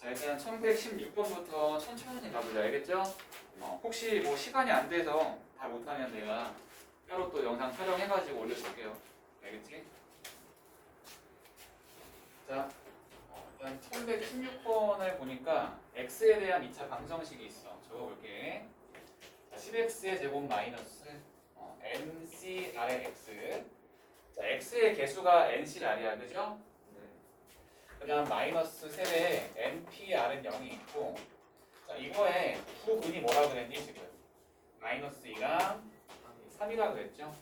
자, 일단 1116번부터 천천히 가보자. 알겠죠? 혹시 뭐 시간이 안 돼서 다 못하면 내가 따로 또 영상 촬영해가지고 올려줄게요. 알겠지? 자, 일단 1116번을 보니까 x에 대한 2차 방정식이 있어. 적어볼게. 자, 10x의 제곱 마이너스 ncr의 x. 자, x의 개수가 ncr이야, 그죠? 그 다음 마이너스 3배에 npr은 0이 있고, 자, 이거에 두 근이 뭐라 그랬니 지금? 마이너스 2랑 3이라 그랬죠?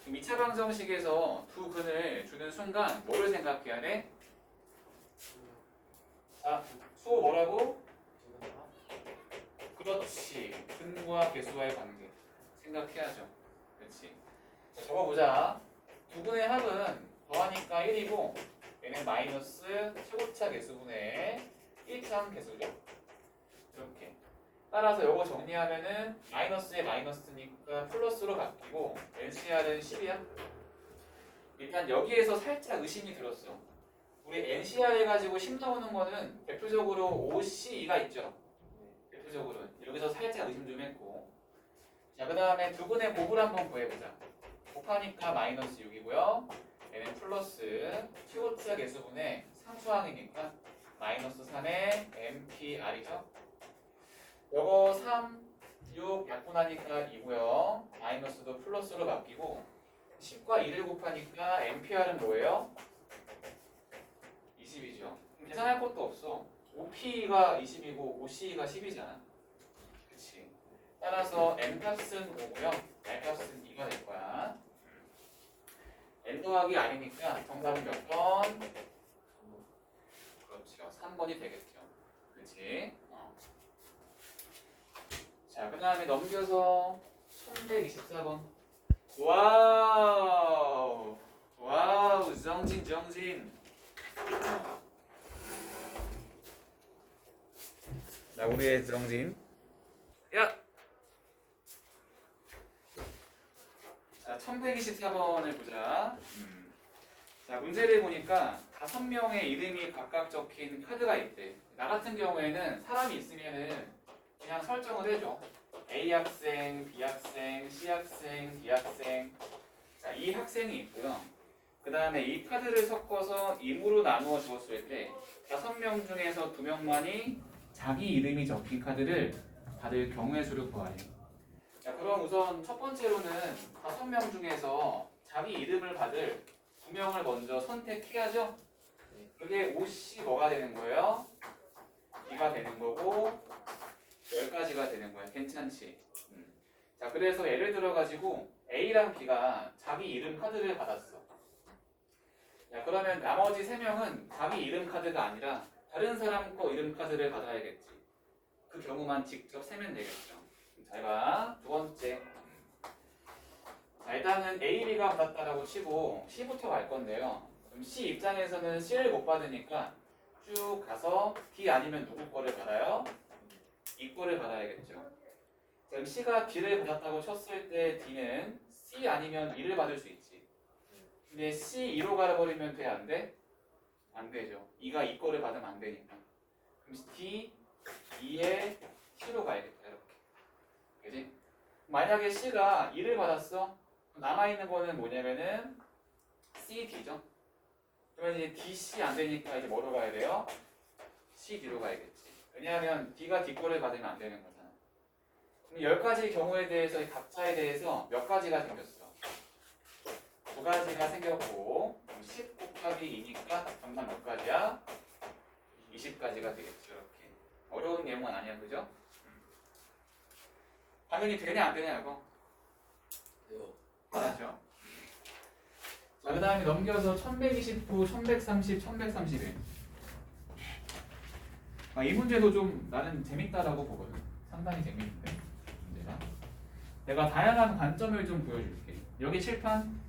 그럼 2차 방정식에서 두 근을 주는 순간 뭐를 생각해야 돼? 자, 수 뭐라고? 그렇지. 근과 개수와의 관계 생각해야죠. 그렇지. 자, 적어보자. 두 근의 합은 더하니까 1이고 얘는 마이너스 최고차 개수분의 1차 개수죠. 이렇게. 따라서 이거 정리하면은 마이너스에 마이너스니까 플러스로 바뀌고 NCR은 10이야. 일단 여기에서 살짝 의심이 들었어. 우리 NCR 해가지고 10 나오는 거는 대표적으로 OCE가 있죠. 대표적으로 여기서 살짝 의심 좀 했고. 자, 그 다음에 두 분의 곱을 한번 구해보자. 곱하니까 마이너스 6이고요. 얘는 플러스 최고차 개수분의 상수항이니까 마이너스 3의 MPR이죠. 요거 3, 6 약분하니까 2고요. 마이너스도 플러스로 바뀌고 10과 2를 곱하니까 MPR은 뭐예요? 20이죠. 계산할 것도 없어. OP가 20이고 OC가 10이잖아. 그치? 따라서 N값은 5고요. R값은 2가 될 거야. N 더하기 R이니까 정답은 몇 번? 그렇죠. 3번이 되겠죠. 그치? 자, 그 다음에 넘겨서 1124번. 와우! 와우! 정진, 정진! 자, 우리의 정진. 야! 자, 1124번을 보자. 자, 문제를 보니까 5명의 이름이 각각 적힌 카드가 있대. 나 같은 경우에는 사람이 있으면은 그냥 설정을 해줘. A 학생, B 학생, C 학생, D 학생. 자, 이 학생이 있고요. 그 다음에 이 카드를 섞어서 임으로 나누어 주었을 때 5명 중에서 2명만이 자기 이름이 적힌 카드를 받을 경우의 수를 구하래. 자, 그럼 우선 첫 번째로는 5명 중에서 자기 이름을 받을 2명을 먼저 선택해야죠. 그게 OC 뭐가 되는 거예요? B가 되는 거고 10가지가 되는 거야. 괜찮지? 자, 그래서 예를 들어가지고 A랑 B가 자기 이름 카드를 받았어. 자, 그러면 나머지 3명은 자기 이름 카드가 아니라 다른 사람 거 이름 카드를 받아야겠지. 그 경우만 직접 세면 되겠죠. 잘 봐. 두 번째. 자, 일단은 A, B가 받았다라고 치고 C부터 갈 건데요. 그럼 C 입장에서는 C를 못 받으니까 쭉 가서 D 아니면 누구 거를 받아요? 이 거를 받아야겠죠. 그럼 C가 D를 받았다고 쳤을 때 D는 C 아니면 E를 받을 수 있지. 근데 C 2로 가버리면 돼? 안 돼? 안 되죠. E가 이 거를 받으면 안 되니까. 그럼 D 2에 C로 가야겠다. 이렇게. 그지? 만약에 C가 2를 받았어. 남아있는 거는 뭐냐면은 C, D죠. 그러면 이제 D, C 안 되니까 이제 뭐로 가야 돼요? C, D로 가야겠지. 왜냐하면 D가 D 거를 받으면 안 되는 거잖아. 그럼 10가지 경우에 대해서 각자에 대해서 몇 가지가 생겼어? 2가지가 생겼고 10 곱하기 2니까 정답 몇 가지야? 20가지가 되겠죠. 이렇게. 어려운 내용은 아니야. 그죠? 당연히 되냐 안 되냐 이거? 맞죠? 자, 그 다음에 넘겨서 1129, 1130, 1131. 이 문제도 좀 나는 재밌다라고 보거든. 상당히 재밌는데 문제가. 내가 다양한 관점을 좀 보여줄게. 여기 칠판.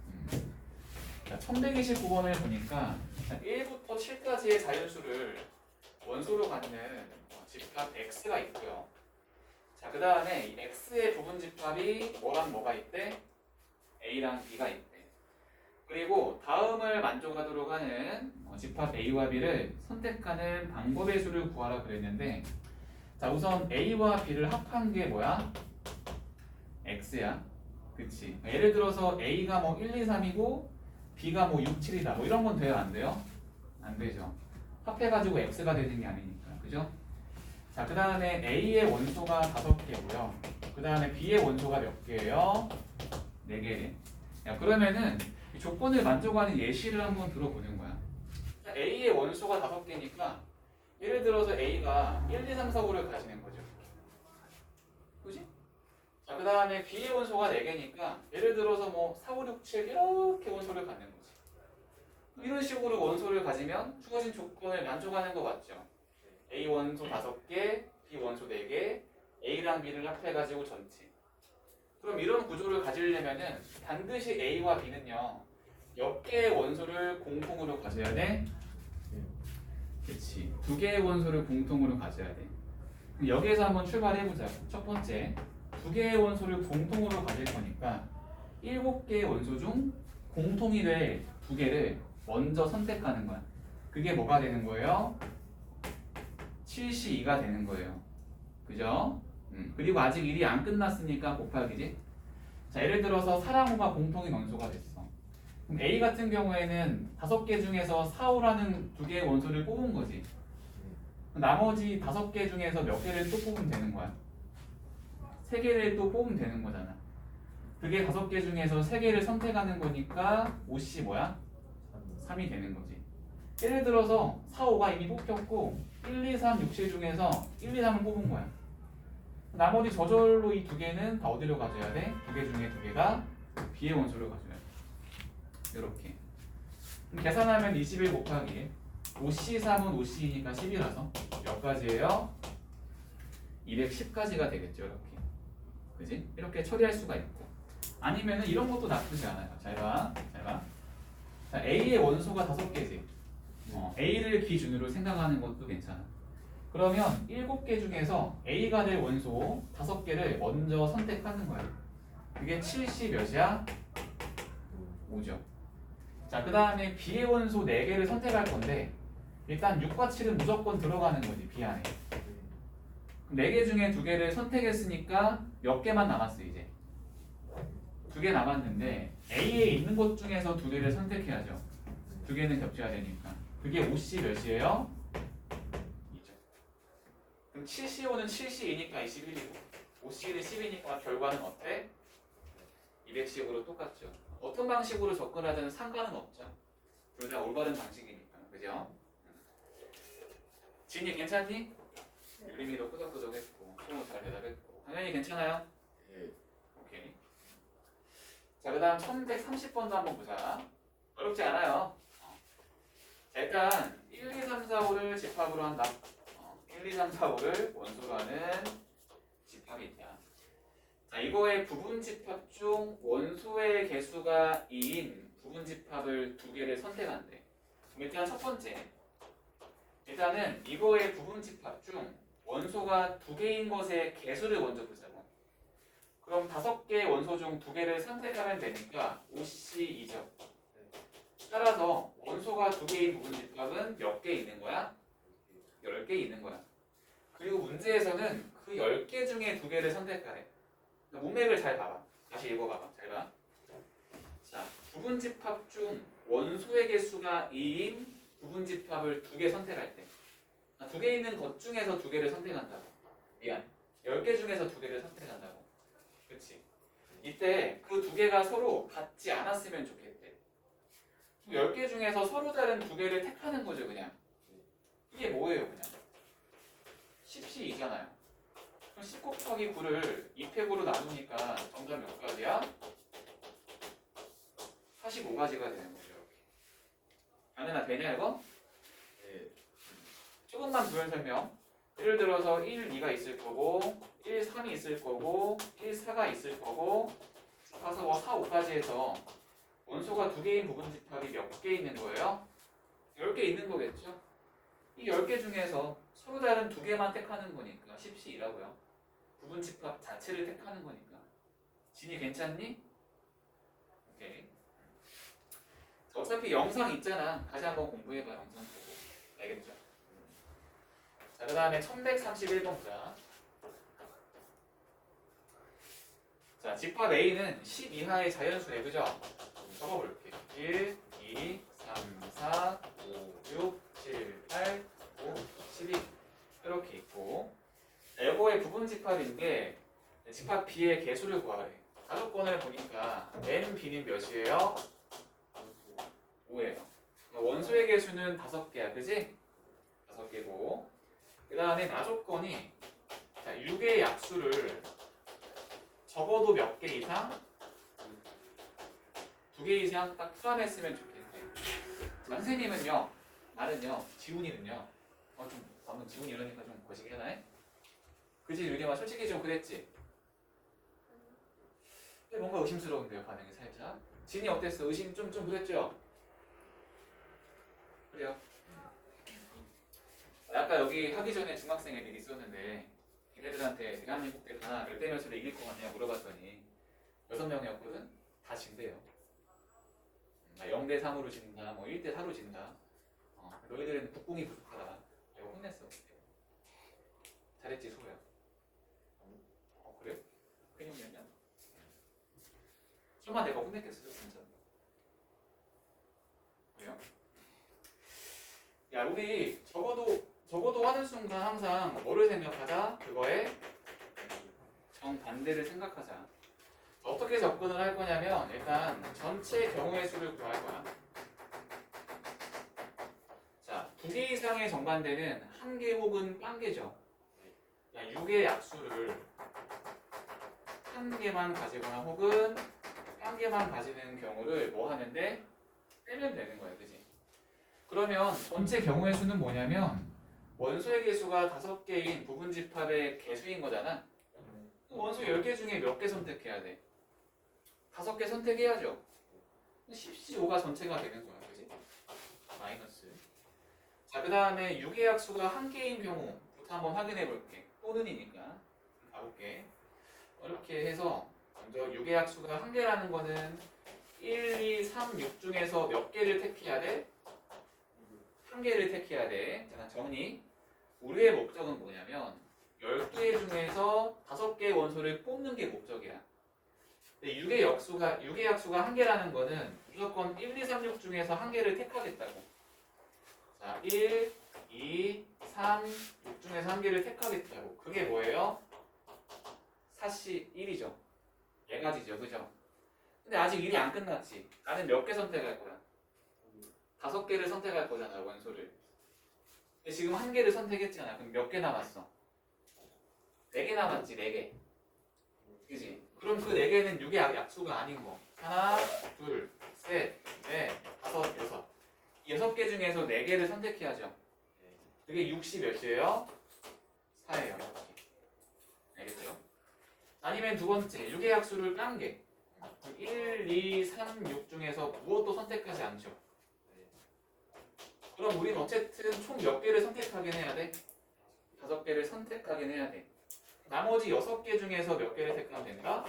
자, 1129번을 보니까 1부터 7까지의 자연수를 원소로 갖는 집합 x가 있고요. 자, 그 다음에 이 x의 부분 집합이 뭐랑 뭐가 있대? a랑 b가 있대. 그리고 다음을 만족하도록 하는 집합 A와 B를 선택하는 방법의 수를 구하라 그랬는데, 자 우선 A와 B를 합한 게 뭐야? X야. 그치? 예를 들어서 A가 뭐 1, 2, 3이고 B가 뭐 6, 7이다. 뭐 이런 건 돼요? 안 돼요? 안 되죠. 합해가지고 X가 되는 게 아니니까. 그죠? 자, 그 다음에 A의 원소가 5개고요. 그 다음에 B의 원소가 몇 개예요? 4개래. 야, 그러면은 이 조건을 만족하는 예시를 한번 들어보는 거야. 자, A의 원소가 5개니까 예를 들어서 A가 1, 2, 3, 4, 5를 가지는 거죠. 그지? 자, 그 다음에 B의 원소가 4개니까 예를 들어서 뭐 4, 5, 6, 7 이렇게 원소를 갖는 거지. 이런 식으로 원소를 가지면 주어진 조건을 만족하는 거 맞죠? A 원소 5개, B 원소 4개, A랑 B를 합해가지고 전체. 그럼 이런 구조를 가지려면은 반드시 A와 B는요 몇 개의 원소를 공통으로 가져야 돼? 그치. 2개의 원소를 공통으로 가져야 돼. 그럼 여기에서 한번 출발해보자. 첫 번째, 2개의 원소를 공통으로 가질 거니까 7개의 원소 중 공통이 될 2개를 먼저 선택하는 거야. 그게 뭐가 되는 거예요? 7C2가 되는 거예요. 그죠? 그리고 아직 일이 안 끝났으니까 곱하기지. 자, 예를 들어서 4랑 5가 공통인 원소가 됐어. 그럼 A 같은 경우에는 5개 중에서 4, 5라는 2개의 원소를 뽑은 거지. 나머지 5개 중에서 몇 개를 또 뽑으면 되는 거야? 3개를 또 뽑으면 되는 거잖아. 그게 5개 중에서 3개를 선택하는 거니까 5C 뭐야? 3이 되는 거지. 예를 들어서 4, 5가 이미 뽑혔고 1, 2, 3, 6, 7 중에서 1, 2, 3을 뽑은 거야. 나머지 저절로 이 2개는 다 어디로 가져야 돼? 2개 중에 2개가 B의 원소를 가져야 돼. 이렇게. 계산하면 21 곱하기 5C3은 5C이니까 10이라서 몇 가지예요? 210가지가 되겠죠. 이렇게. 그지? 이렇게 처리할 수가 있고. 아니면은 이런 것도 나쁘지 않아요. 잘 봐. 잘 봐. 자, A의 원소가 5개지. A를 기준으로 생각하는 것도 괜찮아. 그러면 7개 중에서 A가 될 원소 5개를 먼저 선택하는 거야. 그게 7C 몇이야? 5죠. 자, 그 다음에 B의 원소 4개를 선택할 건데 일단 6과 7은 무조건 들어가는 거지, B 안에. 4개 중에 2개를 선택했으니까 몇 개만 남았어, 이제. 2개 남았는데 A에 있는 것 중에서 2개를 선택해야죠. 2개는 겹쳐야 되니까. 그게 5C 몇이에요? 2죠. 그럼 7C5는 7C2니까 21이고 5C는 10이니까 결과는 어때? 210으로 똑같죠. 어떤 방식으로 접근하든 상관은 없죠. 둘 다 올바른 방식이니까. 그죠? 진이 괜찮니? 유림이도 끄덕끄덕했고 소모 잘 대답했고 당연히 괜찮아요? 예. 오케이. 자, 그 다음 1130번도 한번 보자. 어렵지 않아요. 자, 일단 1, 2, 3, 4, 5를 집합으로 한다. 1, 2, 3, 4, 5를 원소로 하는 집합이 있다. 자, 이거의 부분집합 중 원소의 개수가 2인 부분집합을 2개를 선택한대. 일단 첫 번째, 일단은 이거의 부분집합 중 원소가 2개인 것의 개수를 먼저 보자고. 그럼 5개의 원소 중 2개를 선택하면 되니까 5C2죠. 따라서 원소가 2개인 부분집합은 몇 개 있는 거야? 10개 있는 거야. 그리고 문제에서는 그 10개 중에 2개를 선택하래. 문맥을 잘 봐봐. 다시 읽어봐봐. 잘 봐. 자, 부분집합 중 원소의 개수가 2인 부분집합을 2개 선택할 때 2개 있는 것 중에서 2개를 선택한다고. 미안. 10개 중에서 2개를 선택한다고. 그치? 이때 그 2개가 서로 같지 않았으면 좋겠대. 10개 중에서 서로 다른 2개를 택하는 거죠, 그냥. 이게 뭐예요, 그냥? 10C2잖아요. 그럼 10 곱하기 9를 2팩으로 나누니까 정답 몇 가지야? 45가지가 되는 거죠. 이렇게. 가능하 되냐 이거? 예. 조금만 부연 설명. 예를 들어서 1, 2가 있을 거고 1, 3이 있을 거고 1, 4가 있을 거고 가서 뭐 4, 5까지 해서 원소가 2개인 부분집합이 몇 개 있는 거예요? 10개 있는 거겠죠? 이 10개 중에서 서로 다른 2개만 택하는 거니까 10C2라고요. 부분집합 자체를 택하는 거니까. 진이 괜찮니? 오케이. 어차피 영상 있잖아. 다시 한번 공부해봐. 영상 보고. 알겠죠? 자, 그 다음에 1131번 보자. 자, 집합 A는 10 이하의 자연수네. 그죠? 적어볼게. 1, 2, 3, 4, 5, 6, 7, 8, 9, 12 이렇게 있고, 요거의 부분 집합인데 집합 B의 개수를 구하래. 가족권을 보니까 n, b는 몇이에요? 5예요. 원소의 개수는 5개야. 그지? 5개고, 그 다음에 나조건이, 자, 6의 약수를 적어도 몇 개 이상? 2개 이상 딱 포함했으면 좋겠네. 선생님은요, 나는요, 지훈이는요, 좀 방금 지훈이 이러니까 좀 거시기 하나요? 그치, 유리마 솔직히 좀 그랬지? 근데 뭔가 의심스러운데요, 반응이 살짝. 진이 어땠어? 의심 좀 그랬죠? 그래요? 아까 여기 하기 전에 중학생 애들이 있었는데 걔네들한테 대한민국 대 가나 몇 대 몇으로 이길 것 같냐 물어봤더니 6명이었거든? 다 진대요. 0대 3으로 진다, 뭐 1대 4로 진다. 너희들은 국공이 부족하다. 내가 혼냈어. 잘했지, 소야. 그래? 큰형이었냐? 설마 내가 혼냈겠어, 진짜? 그래요? 야, 우리 적어도 하는 순간 항상 뭐를 생각하자? 그거에 정반대를 생각하자. 어떻게 접근을 할 거냐면 일단 전체 경우의 수를 구할 거야. 자, 2개 이상의 정반대는 1개 혹은 딴개죠. 6의 약수를 1개만 가지거나 혹은 1개만 가지는 경우를 뭐 하는데 빼면 되는 거야. 그지? 그러면 전체 경우의 수는 뭐냐면 원소의 개수가 5개인 부분집합의 개수인 거잖아. 원소 10개 중에 몇 개 선택해야 돼? 5개 선택해야죠. 10C5가 전체가 되는 거야. 그지? 마이너스. 자, 그 다음에 6의 약수가 1개인 경우부터 한번 확인해 볼게. 또는이니까. 가볼게. 이렇게 해서 먼저 6의 약수가 1개라는 거는 1, 2, 3, 6 중에서 몇 개를 택해야 돼? 1개를 택해야 돼. 자, 정리. 우리의 목적은 뭐냐면 10개 중에서 5개의 원소를 뽑는 게 목적이야. 근데 6의 약수가 1개라는 거는 무조건 1, 2, 3, 6 중에서 1개를 택하겠다고. 자, 1, 2, 3, 6 중에서 1개를 택하겠다고. 그게 뭐예요? 4C 1이죠. 4가지죠. 그죠? 근데 아직 일이 안 끝났지. 나는 몇 개 선택할 거야? 5개를 선택할 거잖아, 원소를. 근데 지금 1개를 선택했잖아. 그럼 몇 개 남았어? 4개 남았지, 4개. 그지? 그럼 그 4개는 6의 약수가 아닌 거. 하나, 둘, 셋, 넷, 다섯, 여섯. 6개 중에서 4개를 선택해야죠. 그게 60 몇이에요? 4예요. 알겠죠? 아니면 두 번째, 6의 약수를 깐 게. 1, 2, 3, 6 중에서 무엇도 선택하지 않죠. 그럼 우리는 어쨌든 총 몇 개를 선택하긴 해야 돼? 5개를 선택하긴 해야 돼. 나머지 6개 중에서 몇 개를 택하면 된다?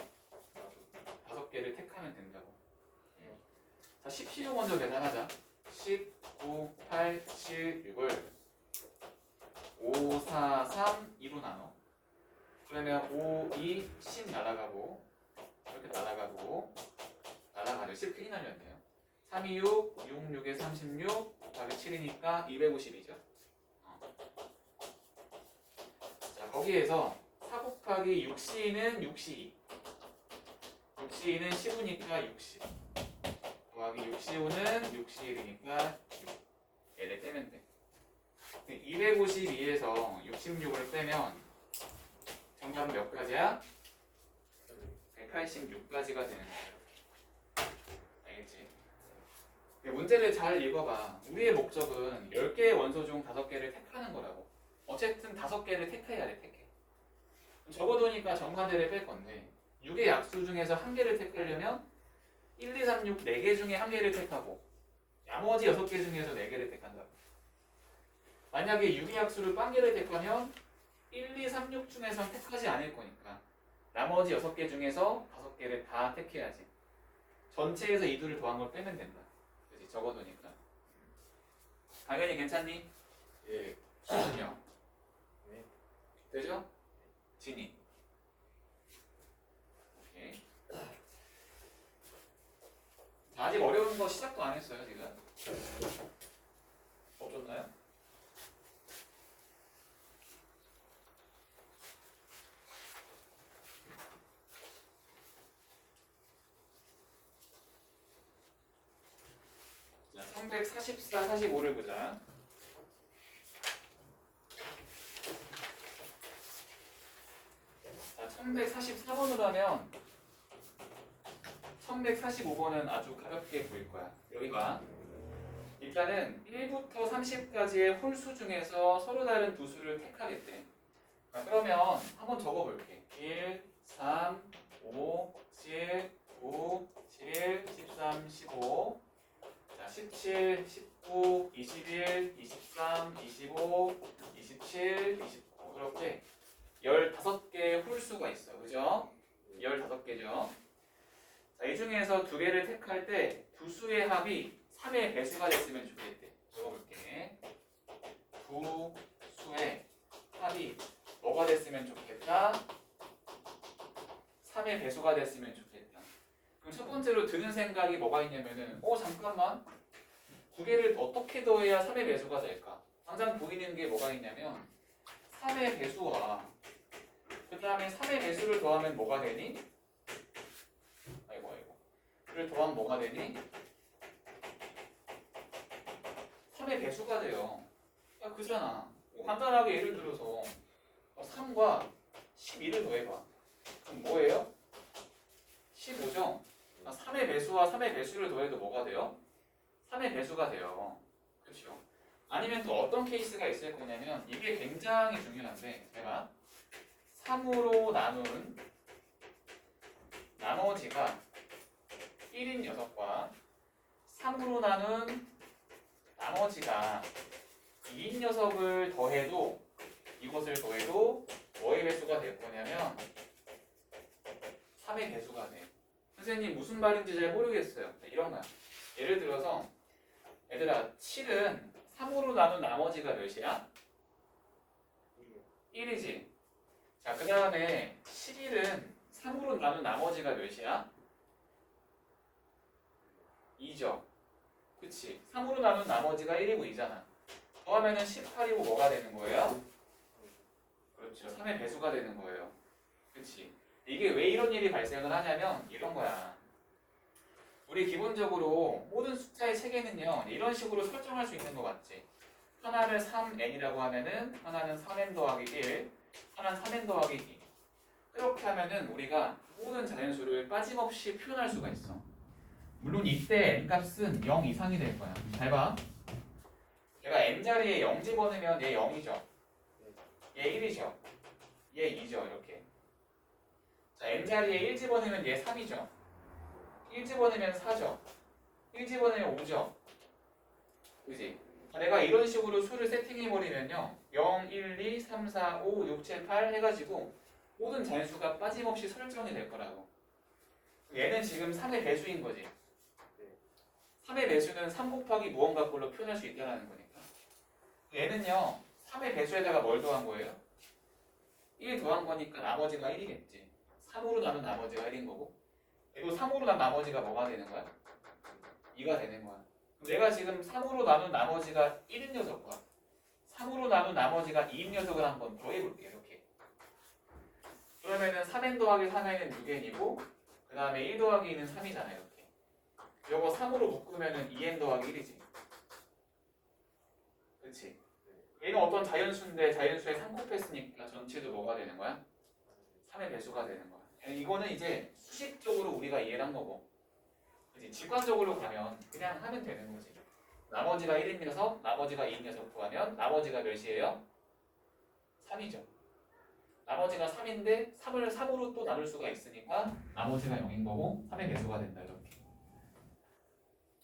5개를 택하면 된다고. 자, 10C6 먼저 계산하자. 10, 9, 8, 7, 6을 5, 4, 3, 2로 나눠. 그러면 5, 2, 10 날아가고 이렇게 날아가고 날아가죠. 10 큰이 날렸네요. 3, 2, 6, 6, 6에 36 곱하기 7이니까 250이죠. 자, 거기에서 4 곱하기 6C는 6C2. 6C2는 15니까 60. 더하기 6C5는 6C1이니까 6. 얘를 빼면 돼. 252에서 66을 빼면 정답은 몇 가지야? 186가지가 되는 거야. 알겠지? 문제를 잘 읽어봐. 우리의 목적은 10개의 원소 중 5개를 택하는 거라고. 어쨌든 5개를 택해야 돼, 택해. 적어두니까 정반대를 뺄 건데 6의 약수 중에서 1개를 택하려면 1, 2, 3, 6, 4개 중에 1개를 택하고 나머지 6개 중에서 4개를 택한다고. 만약에 6의 약수를 1개를 택하면 1, 2, 3, 6 중에서 택하지 않을 거니까 나머지 6개 중에서 5개를 다 택해야지. 전체에서 2두를 더한 걸 빼면 된다. 그렇지? 적어두니까. 당연히 괜찮니? 예. 수준요. 네. 되죠? 진이. 오케이. 자, 아직 어려운 거 시작도 안 했어요, 지금. 없었나요? 자, 344, 45를 보자. 자, 1144번으로 하면 1145번은 아주 가볍게 보일 거야. 여기 봐. 일단은 1부터 30까지의 홀수 중에서 서로 다른 두 수를 택하겠대. 자, 그러면 한번 적어볼게. 1, 3, 5, 7, 9, 11, 13, 15. 자, 17, 19, 21, 23, 25, 27, 29. 그렇게 15개의 홀수가 있어. 그죠? 15개죠. 자, 이 중에서 두 개를 택할 때 두 수의 합이 3의 배수가 됐으면 좋겠대. 적어볼게. 두 수의 합이 뭐가 됐으면 좋겠다? 3의 배수가 됐으면 좋겠다. 그럼 첫 번째로 드는 생각이 뭐가 있냐면은 잠깐만. 두 개를 어떻게 더해야 3의 배수가 될까? 당장 보이는 게 뭐가 있냐면 3의 배수와 그 다음에 3의 배수를 더하면 뭐가 되니? 아이고 를 더하면 뭐가 되니? 3의 배수가 돼요. 야, 그잖아. 간단하게 예를 들어서 3과 12를 더해봐. 그럼 뭐예요? 15죠? 3의 배수와 3의 배수를 더해도 뭐가 돼요? 3의 배수가 돼요. 그렇죠? 아니면 또 어떤 케이스가 있을 거냐면 이게 굉장히 중요한데 제가 3으로 나눈 나머지가 1인 녀석과 3으로 나눈 나머지가 2인 녀석을 더해도 이것을 더해도 뭐의 배수가 될 거냐면 3의 배수가 돼. 선생님 무슨 말인지 잘 모르겠어요. 이런 거야. 예를 들어서 얘들아 7은 3으로 나눈 나머지가 몇이야? 1이지. 자, 그 다음에 11은 3으로 나눈 나머지가 몇이야? 2죠. 그치? 3으로 나눈 나머지가 1이고 2잖아. 더하면은 18이고 뭐가 되는 거예요? 그렇죠. 3의 배수가 되는 거예요. 그치? 이게 왜 이런 일이 발생을 하냐면 이런 거야. 우리 기본적으로 모든 숫자의 체계는요 이런 식으로 설정할 수 있는 거 맞지? 하나를 3n이라고 하면은 하나는 3n 더하기 1, 하나는 3n 더하기 2. 이렇게 하면은 우리가 모든 자연수를 빠짐없이 표현할 수가 있어. 물론 이때 n 값은 0 이상이 될 거야. 잘 봐. 내가 n 자리에 0 집어넣으면 얘 0이죠. 얘 1이죠. 얘 2죠. 이렇게. 자, n 자리에 1 집어넣으면 얘 3이죠. 1 집어넣으면 4죠. 1 집어넣으면 5죠. 그지? 내가 이런 식으로 수를 세팅해버리면요. 0, 1, 2, 3, 4, 5, 6, 7, 8 해가지고 모든 자연수가 빠짐없이 설정이 될 거라고. 얘는 지금 3의 배수인 거지. 3의 배수는 3 곱하기 무언가 꼴로 표현할 수 있다는 거니까. 얘는요. 3의 배수에다가 뭘 더한 거예요? 1 더한 거니까 나머지가 1이겠지. 3으로 나눈 나머지가 1인 거고. 그리고 3으로 나눈 나머지가 뭐가 되는 거야? 2가 되는 거야. 내가 지금 3으로 나눈 나머지가 1인 녀석과 3으로 나눈 나머지가 2인 녀석을 한번 더해볼게요. 이렇게. 그러면은 3n 더하기 3n은 6n이고 그 다음에 1 더하기 2는 3이잖아요. 이렇게. 요거 3으로 묶으면은 2n 더하기 1이지. 그렇지? 얘는 어떤 자연수인데 자연수에 3 곱했으니까 전체도 뭐가 되는 거야? 3의 배수가 되는 거야. 이거는 이제 수식적으로 우리가 이해를 한 거고 그치? 직관적으로 가면 그냥 하면 되는 거지. 나머지가 1인 녀석, 나머지가 2인 녀석 구하면 나머지가 몇이에요? 3이죠. 나머지가 3인데 3을 3으로 또 나눌 수가 있으니까 나머지가 0인 거고 3의 배수가 된다. 이렇게.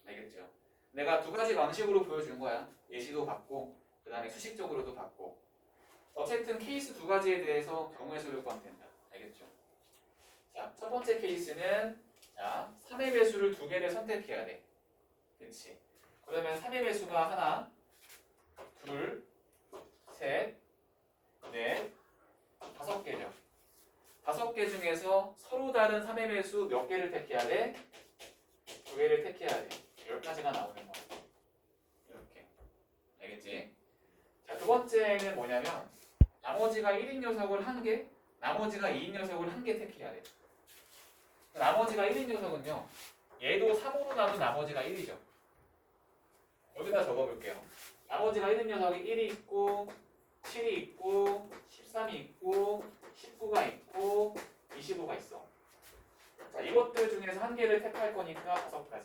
알겠죠? 내가 두 가지 방식으로 보여준 거야. 예시도 받고 그 다음에 수식적으로도 받고 어쨌든 케이스 두 가지에 대해서 경우의 수를 구하면 된다. 알겠죠? 자, 첫 번째 케이스는 자, 3의 배수를 두 개를 선택해야 돼. 그렇지? 그러면 3의 배수가 하나, 둘, 셋, 넷, 5개죠. 5개 중에서 서로 다른 3의 배수 몇 개를 택해야 돼? 2개를 택해야 돼. 10가지가 나오는 거야. 이렇게. 알겠지? 자, 두 번째는 뭐냐면 나머지가 1인 녀석을 1개, 나머지가 2인 녀석을 1개 택해야 돼. 나머지가 1인 녀석은요. 얘도 3으로 나눈 나머지가 1이죠. 여기다 적어볼게요. 나머지가 1인 녀석이 1이 있고 7이 있고 13이 있고 19가 있고 25가 있어. 자, 이것들 중에서 1개를 택할 거니까 5가지.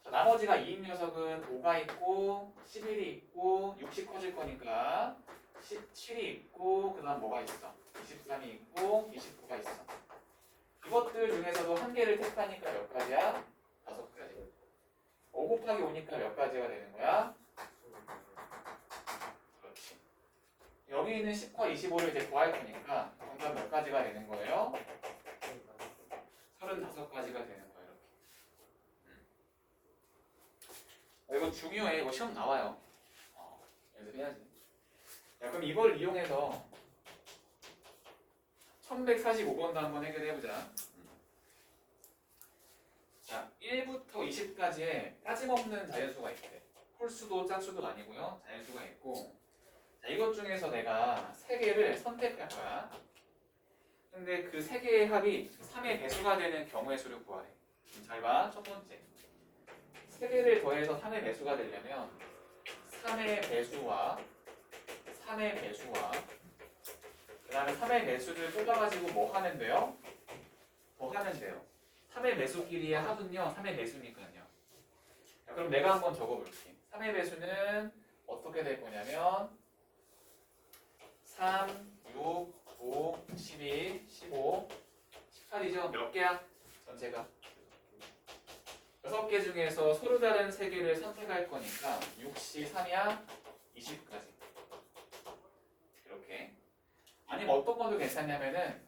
자, 나머지가 2인 녀석은 5가 있고 11이 있고 60 커질 거니까 17이 있고 그 다음 뭐가 있어? 23이 있고 29가 있어. 이것들 중에서도 1개를 택하니까 몇 가지야? 5가지. 5 곱하기 5니까 몇 가지가 되는 거야? 그렇지. 여기 있는 10과 25를 이제 구할 거니까 정답 몇 가지가 되는 거예요? 35가지가 되는 거예요. 이렇게. 이거 중요해. 이거 시험 나와요. 연습해야지. 자, 그럼 이걸 이용해서 1145번도 한번 해결해보자. 자, 1부터 20까지의 빠짐없는 자연수가 있대. 홀수도 짝수도 아니고요. 자연수가 있고. 자, 이것 중에서 내가 3개를 선택할 거야. 근데 그 3개의 합이 3의 배수가 되는 경우의 수를 구하래. 잘 봐. 첫 번째. 3개를 더해서 3의 배수가 되려면 3의 배수와 3의 배수와 그 다음에 3의 배수를 뽑아가지고 뭐 하면 돼요? 더 하면 돼요. 3의 배수끼리의 합은요. 3의 배수니까요. 자, 그럼 내가 한번 적어볼게. 3의 배수는 어떻게 될 거냐면 3, 6, 5, 12, 15, 18이죠. 몇 개야? 전체가 6개 중에서 서로 다른 3개를 선택할 거니까 6시 3이야 20까지. 이렇게. 아니면 어떤 것도 괜찮냐면은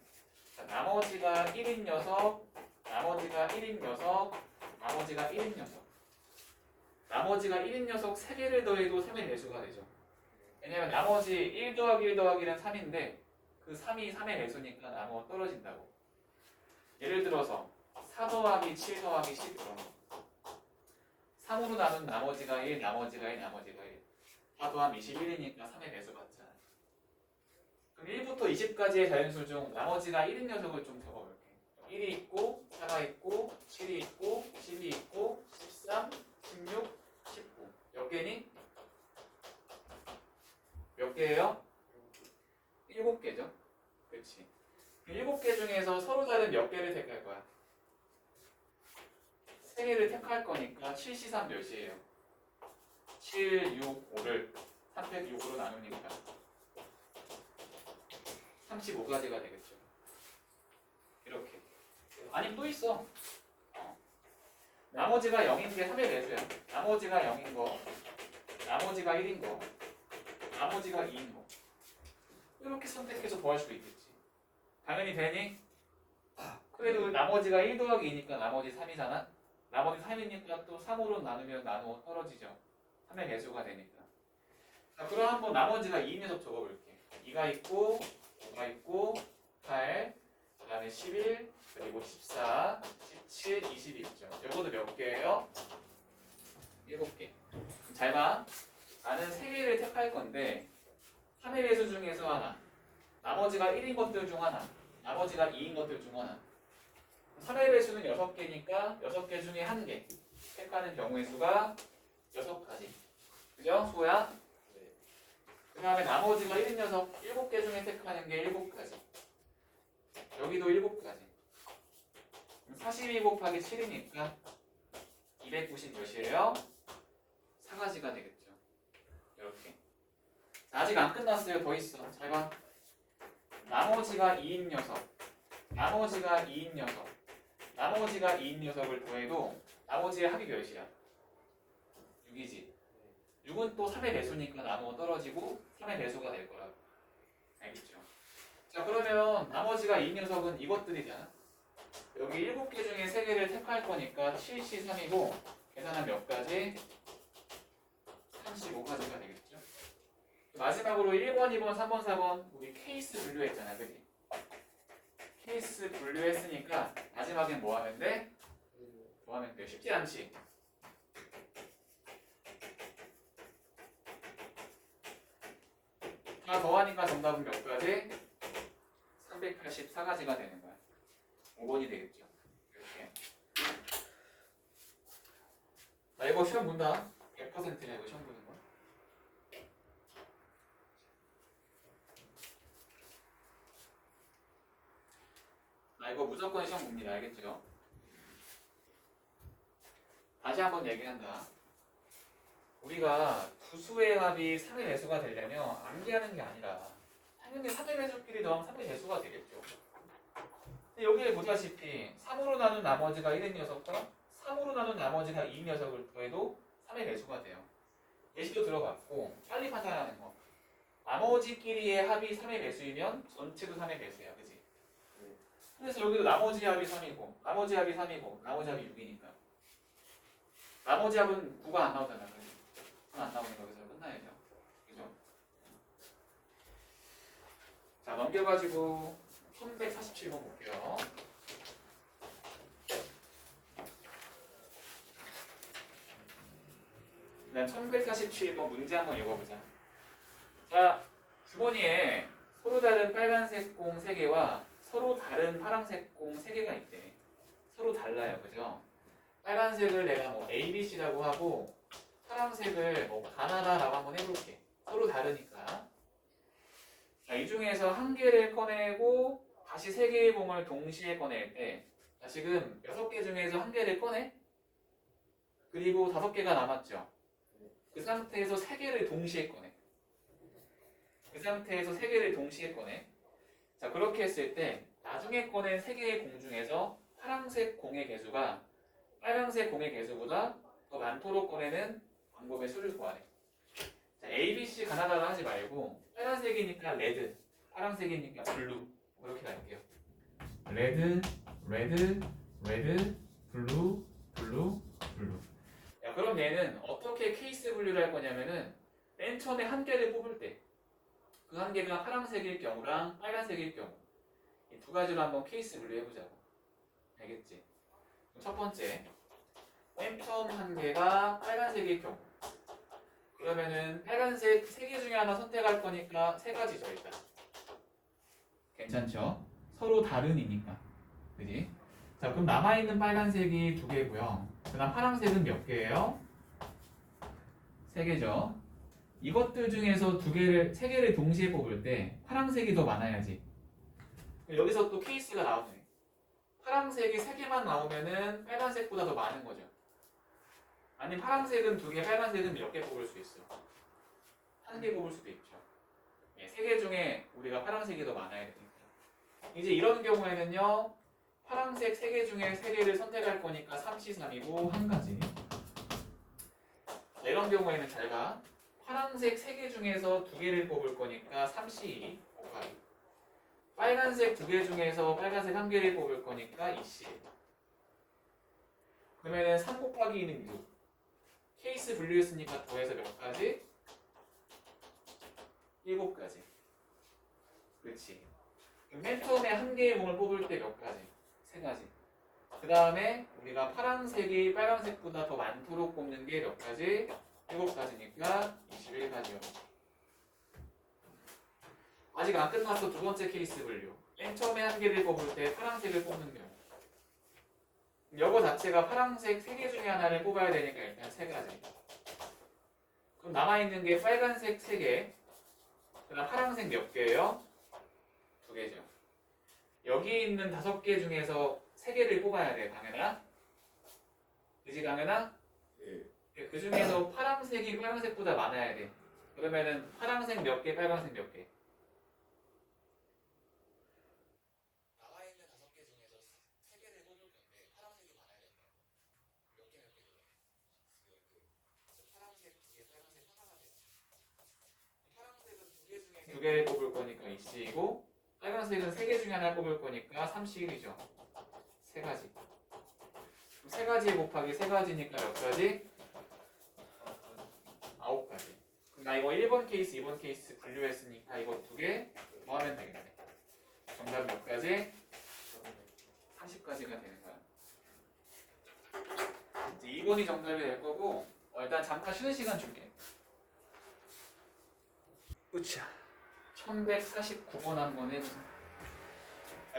자, 나머지가 1인 녀석, 나머지가 1인 녀석, 나머지가 1인 녀석. 나머지가 1인 녀석 3개를 더해도 3의 배수가 되죠. 왜냐면 나머지 1 더하기 1 더하기는 3인데 그 3이 3의 배수니까 나머가 떨어진다고. 예를 들어서 4 더하기 7 더하기 10 이런 거. 3으로 나눈 나머지가 1, 나머지가 1, 나머지가 1. 4 더하면 21이니까 3의 배수 받잖아. 그럼 1부터 20까지의 자연수 중 나머지가 1인 녀석을 좀 적어볼게. 1이 있고 4가 있고 7이 있고 10이 있고 13, 16, 19. 몇 개니? 몇 개예요? 7개죠. 그렇지. 7개 중에서 서로 다른 몇 개를 택할 거야? 3개를 택할 거니까 7C3 몇이에요? 7, 6, 5를 3팩 6으로 나누니까 35가지가 되겠죠. 이렇게. 아니 또 있어. 나머지가 0인 게 3의 배수야. 나머지가 0인 거, 나머지가 1인 거, 나머지가 2인 거. 이렇게 선택해서 더할 수 있겠지. 당연히 되니? 그래도 나머지가 1 더하기 2니까 나머지 3이잖아. 나머지 3이니까 또 3으로 나누면 나누어 떨어지죠. 3의 배수가 되니까. 자, 그럼 한번 나머지가 2인 녀석 적어볼게. 2가 있고 5가 있고 8, 그 다음에 11, 그리고 14, 17, 20 있죠. 이것도 몇 개예요? 7개. 잘 봐. 나는 3개를 택할 건데 3의 배수 중에서 하나, 나머지가 1인 것들 중 하나, 나머지가 2인 것들 중 하나. 3의 배수는 6개니까 6개 중에 1개 택하는 경우의 수가 6가지. 그죠? 수야? 그 다음에 나머지가 1인 녀석 7개 중에 택하는 게 7가지. 여기도 7가지. 42 곱하기 7이니까 290 몇이에요? 4가지가 되겠죠. 이렇게. 아직 안 끝났어요. 더 있어. 잘 봐. 나머지가 2인 녀석, 나머지가 2인 녀석, 나머지가 2인 녀석을 더해도 나머지의 합이 몇이야? 6이지. 6은 또 3의 배수니까 나누어 떨어지고 3의 배수가 될 거라고. 알겠죠? 자, 그러면 나머지가 2인 녀석은 이것들이잖아. 여기 7개 중에 3개를 택할 거니까 7C3이고 계산한 몇 가지? 35가지가 되겠죠. 마지막으로 1번, 2번, 3번, 4번 우리 케이스 분류했잖아, 그지? 케이스 분류했으니까 마지막엔 뭐 하면 돼? 뭐 하면 돼? 쉽지 않지? 다 더하니까 정답은 몇 가지? 384가지가 되는 거야. 5번이 되겠죠. 이렇게. 나 이거 시험 본다. 100%냐 이거 시험 보는 거. 나 이거 무조건 시험 봅니다. 알겠죠? 다시 한번 얘기한다. 우리가 두수의 합이 3의 배수가 되려면 암기하는 게 아니라 당연히 3의 배수끼리 더하면 3의 배수가 되겠죠. 근데 여기에 보다시피 3으로 나눈 나머지가 1인 녀석과 3으로 나눈 나머지가 2인 녀석을 더해도 3의 배수가 돼요. 예시도 들어봤고 빨리 판단하는 거. 나머지끼리의 합이 3의 배수이면 전체도 3의 배수야. 그지? 그래서 여기도 나머지 합이 3이고 나머지 합이 3이고 나머지 합이 6이니까 나머지 합은 9가 안 나오잖아. 그지? 9가 안 나오는 거기서 끝나야죠. 그죠? 자, 넘겨가지고 1147번 볼게요. 그다음 1147번 문제 한번 읽어보자. 자, 주머니에 서로 다른 빨간색 공 3개와 서로 다른 파란색 공 3개가 있대. 서로 달라요. 그죠? 빨간색을 내가 뭐 ABC라고 하고 파란색을 뭐 가나다라고 한번 해볼게. 서로 다르니까. 자, 이 중에서 한 개를 꺼내고 다시 3개의 공을 동시에 꺼낼 때, 자, 지금 6개 중에서 한 개를 꺼내? 그리고 5개가 남았죠. 그 상태에서 3개를 동시에 꺼내. 그 상태에서 3개를 동시에 꺼내. 자, 그렇게 했을 때 나중에 꺼낸 3개의 공 중에서 파란색 공의 개수가 빨간색 공의 개수보다 더 많도록 꺼내는 방법의 수를 구하래. 자, A, B, C 가나다라 하지 말고 빨간색이니까 레드, 파란색이니까 블루 이렇게 갈게요. 레드, 레드, 레드, 블루, 블루, 블루. 야, 그럼 얘는 어떻게 케이스 분류를 할 거냐면은 맨 처음에 한 개를 뽑을 때 그 한 개가 파란색일 경우랑 빨간색일 경우 이 두 가지로 한번 케이스 분류 해보자고. 알겠지? 첫 번째, 맨 처음 한 개가 빨간색일 경우 그러면은 빨간색 3개 중에 하나 선택할 거니까 3가지죠 일단. 괜찮죠? 서로 다른이니까. 그지? 자, 그럼 남아있는 빨간색이 2개고요. 그 다음 파란색은 몇 개예요? 3개죠. 이것들 중에서 3개를 동시에 뽑을 때 파란색이 더 많아야지. 여기서 또 케이스가 나오네. 파란색이 3개만 나오면은 빨간색보다 더 많은 거죠. 아니 파란색은 2개, 빨간색은 몇 개 뽑을 수 있어? 1개 뽑을 수도 있죠. 3개 중에 우리가 파란색이 더 많아야 되니까. 이제 이런 경우에는요. 파란색 3개 중에 3개를 선택할 거니까 3C3이고 한 가지. 이런 경우에는 잘 봐. 파란색 3개 중에서 2개를 뽑을 거니까 3C 곱하기. 빨간색 2개 중에서 빨간색 1개를 뽑을 거니까 2C. 그러면은 3 곱하기 2는 6. 케이스 분류했으니까 더해서 몇 가지? 7가지. 그렇지. 맨 처음에 1개의 공을 뽑을 때 몇 가지? 3가지. 그 다음에 우리가 파란색이 빨간색보다 더 많도록 뽑는 게 몇 가지? 7가지니까 21가지요. 아직 안 끝났어. 두 번째 케이스 분류. 맨 처음에 1개를 뽑을 때 파란색을 뽑는 경우. 이거 자체가 파란색 3개 중에 하나를 뽑아야 되니까 일단 3가지. 그럼 남아있는 게 빨간색 3개. 그 다음 파란색 몇 개예요? 2개죠. 여기 있는 5개 중에서 3개를 뽑아야 돼, 강현아. 그지, 강현아? 예. 그 중에서 파란색이 빨간색보다 많아야 돼. 그러면은 파란색 몇 개, 빨간색 몇 개? 나와 있는 5개 중에서 3개를 뽑을 건데 파란색이 많아야 된다. 몇 개, 몇 개? 파란색 2개, 빨간색 하나가 돼. 파란색은 2개 중에 2개를 뽑을 거니까 2C이고 빨간색은 3개 중에 하나 뽑을 거니까 3C1이죠. 3가지. 그럼 세 가지 곱하기 세 가지니까 몇 가지? 9가지. 그럼 나 이거 1번 케이스, 2번 케이스 분류했으니까 이거 두 개 더하면 되겠네. 정답 몇 가지? 40가지가 되는 거야. 이제 2번이 정답이 될 거고 일단 잠깐 쉬는 시간 줄게. 으쌰. 1149번 한번 해보자.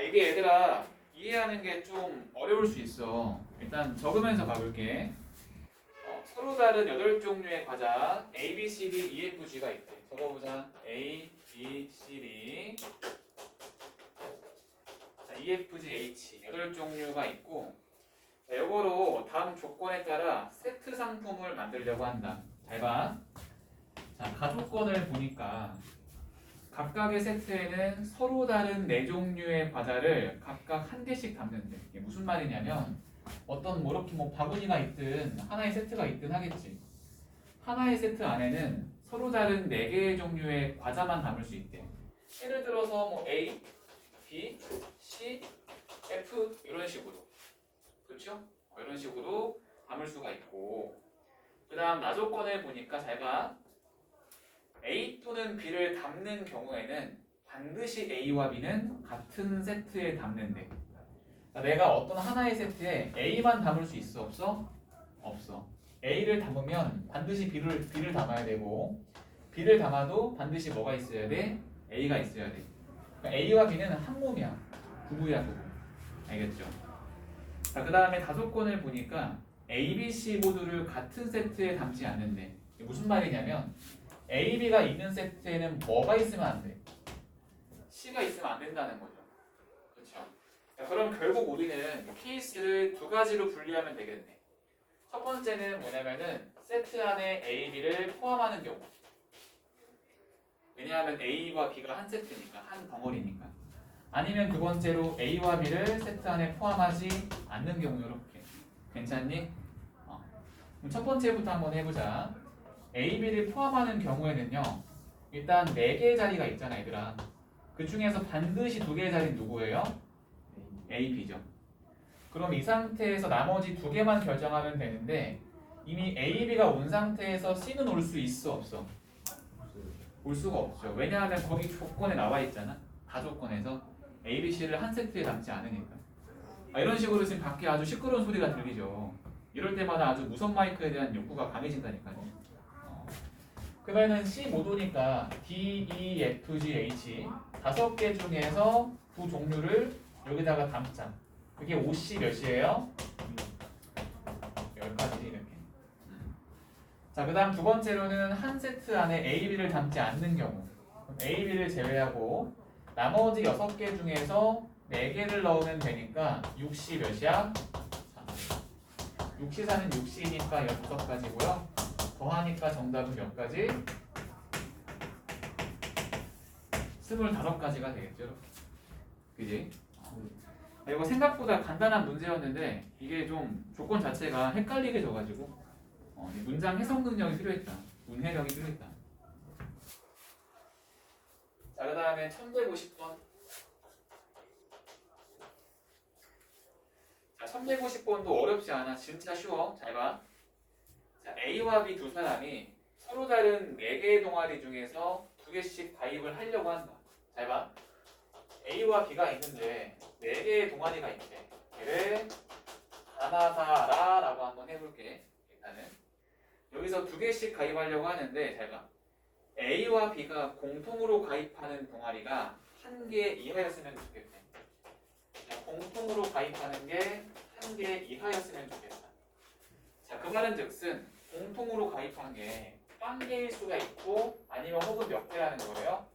이게 얘들아 이해하는 게 좀 어려울 수 있어. 일단 적으면서 가볼게. 서로 다른 8종류의 과자 A, B, C, D, E, F, G가 있대. 적어보자. A, B, C, D 자, E, F, G, H 8종류가 있고 자, 요거로 다음 조건에 따라 세트 상품을 만들려고 한다. 잘 봐. 자, 가족권을 보니까 각각의 세트에는 서로 다른 4종류의 과자를 각각 한 개씩 담는데 이게 무슨 말이냐면 어떤 뭐 이렇게 뭐 바구니가 있든 하나의 세트가 있든 하겠지. 하나의 세트 안에는 서로 다른 4개의 종류의 과자만 담을 수 있대. 예를 들어서 뭐 A, B, C, F 이런 식으로 그렇죠? 이런 식으로 담을 수가 있고 그 다음 나조건을 보니까 잘 봐. A 또는 B를 담는 경우에는 반드시 A와 B는 같은 세트에 담는데 그러니까 내가 어떤 하나의 세트에 A만 담을 수 있어 없어? 없어. A를 담으면 반드시 B를 담아야 되고 B를 담아도 반드시 뭐가 있어야 돼? A가 있어야 돼. 그러니까 A와 B는 한 몸이야. 부부야 부부. 알겠죠? 자, 그 다음에 다소권을 보니까 A, B, C 모두를 같은 세트에 담지 않는데 이게 무슨 말이냐면 A, B가 있는 세트에는 뭐가 있으면 안 돼? C가 있으면 안 된다는 거죠. 그렇죠? 자, 그럼 결국 우리는 케이스를 두 가지로 분리하면 되겠네. 첫 번째는 뭐냐면은 세트 안에 A, B를 포함하는 경우. 왜냐하면 A와 B가 한 세트니까, 한 덩어리니까. 아니면 두 번째로 A와 B를 세트 안에 포함하지 않는 경우 이렇게. 괜찮니? 그럼 첫 번째부터 한번 해보자. A, B를 포함하는 경우에는요. 일단 4개의 자리가 있잖아 얘들아. 그 중에서 반드시 2개의 자리는 누구예요? A, B죠. 그럼 이 상태에서 나머지 2개만 결정하면 되는데 이미 A, B가 온 상태에서 C는 올 수 있어 없어? 올 수가 없죠. 왜냐하면 거기 조건에 나와 있잖아. 다 조건에서 A, B, C를 한 세트에 담지 않으니까. 이런 식으로 지금 밖에 아주 시끄러운 소리가 들리죠. 이럴 때마다 아주 무선 마이크에 대한 욕구가 강해진다니까요. 그러면은 C 모두니까 D, E, F, G, H 5개 중에서 두 종류를 여기다가 담자. 그게 50 몇이에요? 10가지 이렇게. 자, 그 다음 두 번째로는 한 세트 안에 A, B를 담지 않는 경우. A, B를 제외하고 나머지 6개 중에서 4개를 넣으면 되니까 60 몇이야? 64는 60이니까 6가지고요. 더하니까 정답은 몇 가지? 25가지가 되겠죠. 그지? 이거 생각보다 간단한 문제였는데 이게 좀 조건 자체가 헷갈리게 져가지고 이 문장 해석 능력이 필요했다. 문해력이 필요했다. 자, 그 다음에 1150번. 자, 1150번도 어렵지 않아. 진짜 쉬워. 잘 봐. 자, A와 B 두 사람이 서로 다른 4개의 동아리 중에서 2개씩 가입을 하려고 한다. 잘 봐. A와 B가 있는데 4개의 동아리가 있대. 걔를 가나다라라고 한번 해볼게. 일단은 여기서 2개씩 가입하려고 하는데 잘 봐. A와 B가 공통으로 가입하는 동아리가 1개 이하였으면 좋겠대. 공통으로 가입하는 게 1개 이하였으면 좋겠다. 자, 그 말은 즉슨 공통으로 가입한 게 1개일 수가 있고 아니면 혹은 몇 개라는 거예요?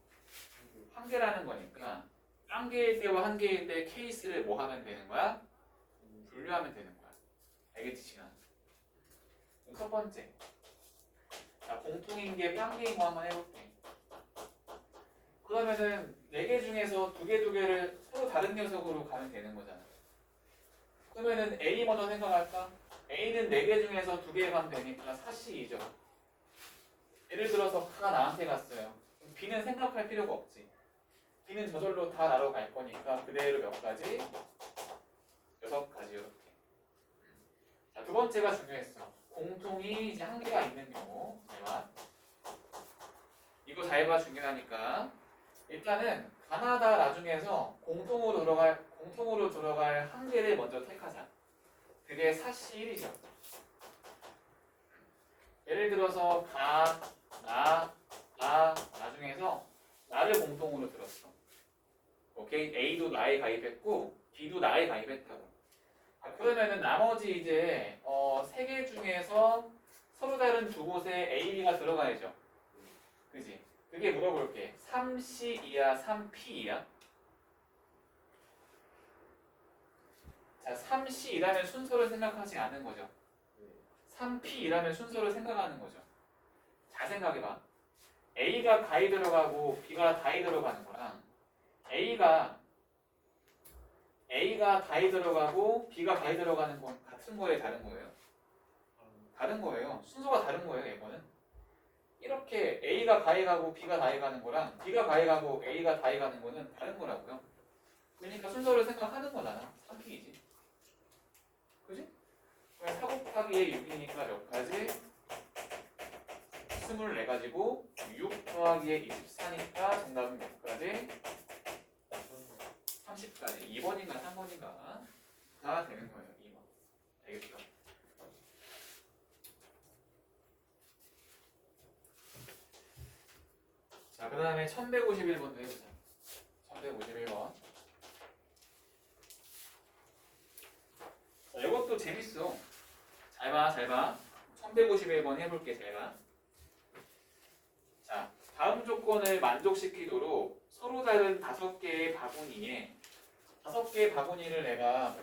1개라는 거니까 1개일 때와 1개일 때 케이스를 뭐 하면 되는 거야? 분류하면 되는 거야. 알겠지, 지금? 첫 번째. 자, 공통인 게 1개인 거 한번 해볼게. 그러면은 4개 중에서 2개를 서로 다른 녀석으로 가면 되는 거잖아. 그러면은 A 먼저 생각할까? A는 4개 중에서 2개 가면 되니까 4C이죠. 예를 들어서 X가 나한테 갔어요. B는 생각할 필요가 없지. B는 저절로 다 나로 갈 거니까 그대로 몇 가지? 6가지 이렇게. 두 번째가 중요했어. 공통이 이제 한 개가 있는 경우. 잘 봐. 이거 잘 봐, 중요하니까. 일단은 가나다 나중에서 공통으로 들어갈 한 개를 먼저 택하자. 그게 사시 1이죠. 예를 들어서 나중에서 나를 공통으로 들었어. 오케이? A도 나에 가입했고 B도 나에 가입했다고. 그러면은 나머지 이제 세 개 중에서 서로 다른 두 곳에 A, B가 들어가야죠. 그지? 그게 물어볼게. 3C이야, 3P이야? 자, 3C이라면 순서를 생각하지 않는 거죠. 3P이라면 순서를 생각하는 거죠. 잘 생각해봐. A가 가에 들어가고 B가 다에 들어가는 거랑 A가 다에 들어가고 B가 가에 들어가는 건 같은 거예요, 다른 거예요? 다른 거예요. 순서가 다른 거예요, 이거는. 이렇게 A가 가에 가고 B가 다에 가는 거랑 B가 가에 가고 A가 다에 가는 거는 다른 거라고요. 그러니까 순서를 생각하는 거잖아. 3P이지. 그지? 4 곱하기에 6이니까 몇 가지? 24가지고 6 더하기에 24니까 정답은 몇 가지? 30가지. 2번인가 3번인가 다 되는 거예요. 2번. 알겠죠? 자, 그 다음에 1151번도 해보자. 1151번. 자, 이것도 재밌어. 잘 봐, 잘 봐. 1151번 해볼게, 잘 봐. 자, 다음 조건을 만족시키도록 서로 다른 5개의 바구니에 5개의 바구니를 내가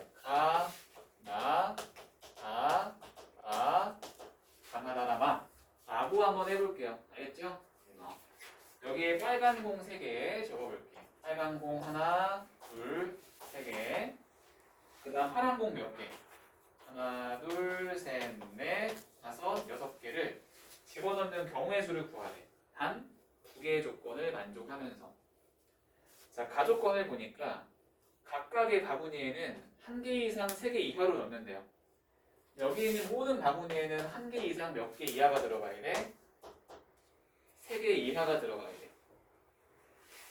가나다라마 라고 한번 해볼게요. 알겠죠? 여기에 빨간 공 3개 적어볼게. 빨간 공 하나, 둘, 3개. 그 다음 파란 공 몇 개? 하나, 둘, 셋, 넷, 다섯, 6개를 집어넣는 경우의 수를 구하래. 단 2개의 조건을 만족하면서. 자, 가조건을 보니까 각각의 바구니에는 1개 이상 3개 이하로 넣는데요. 여기 있는 모든 바구니에는 1개 이상 몇 개 이하가 들어가야 돼? 3개 이하가 들어가야 돼.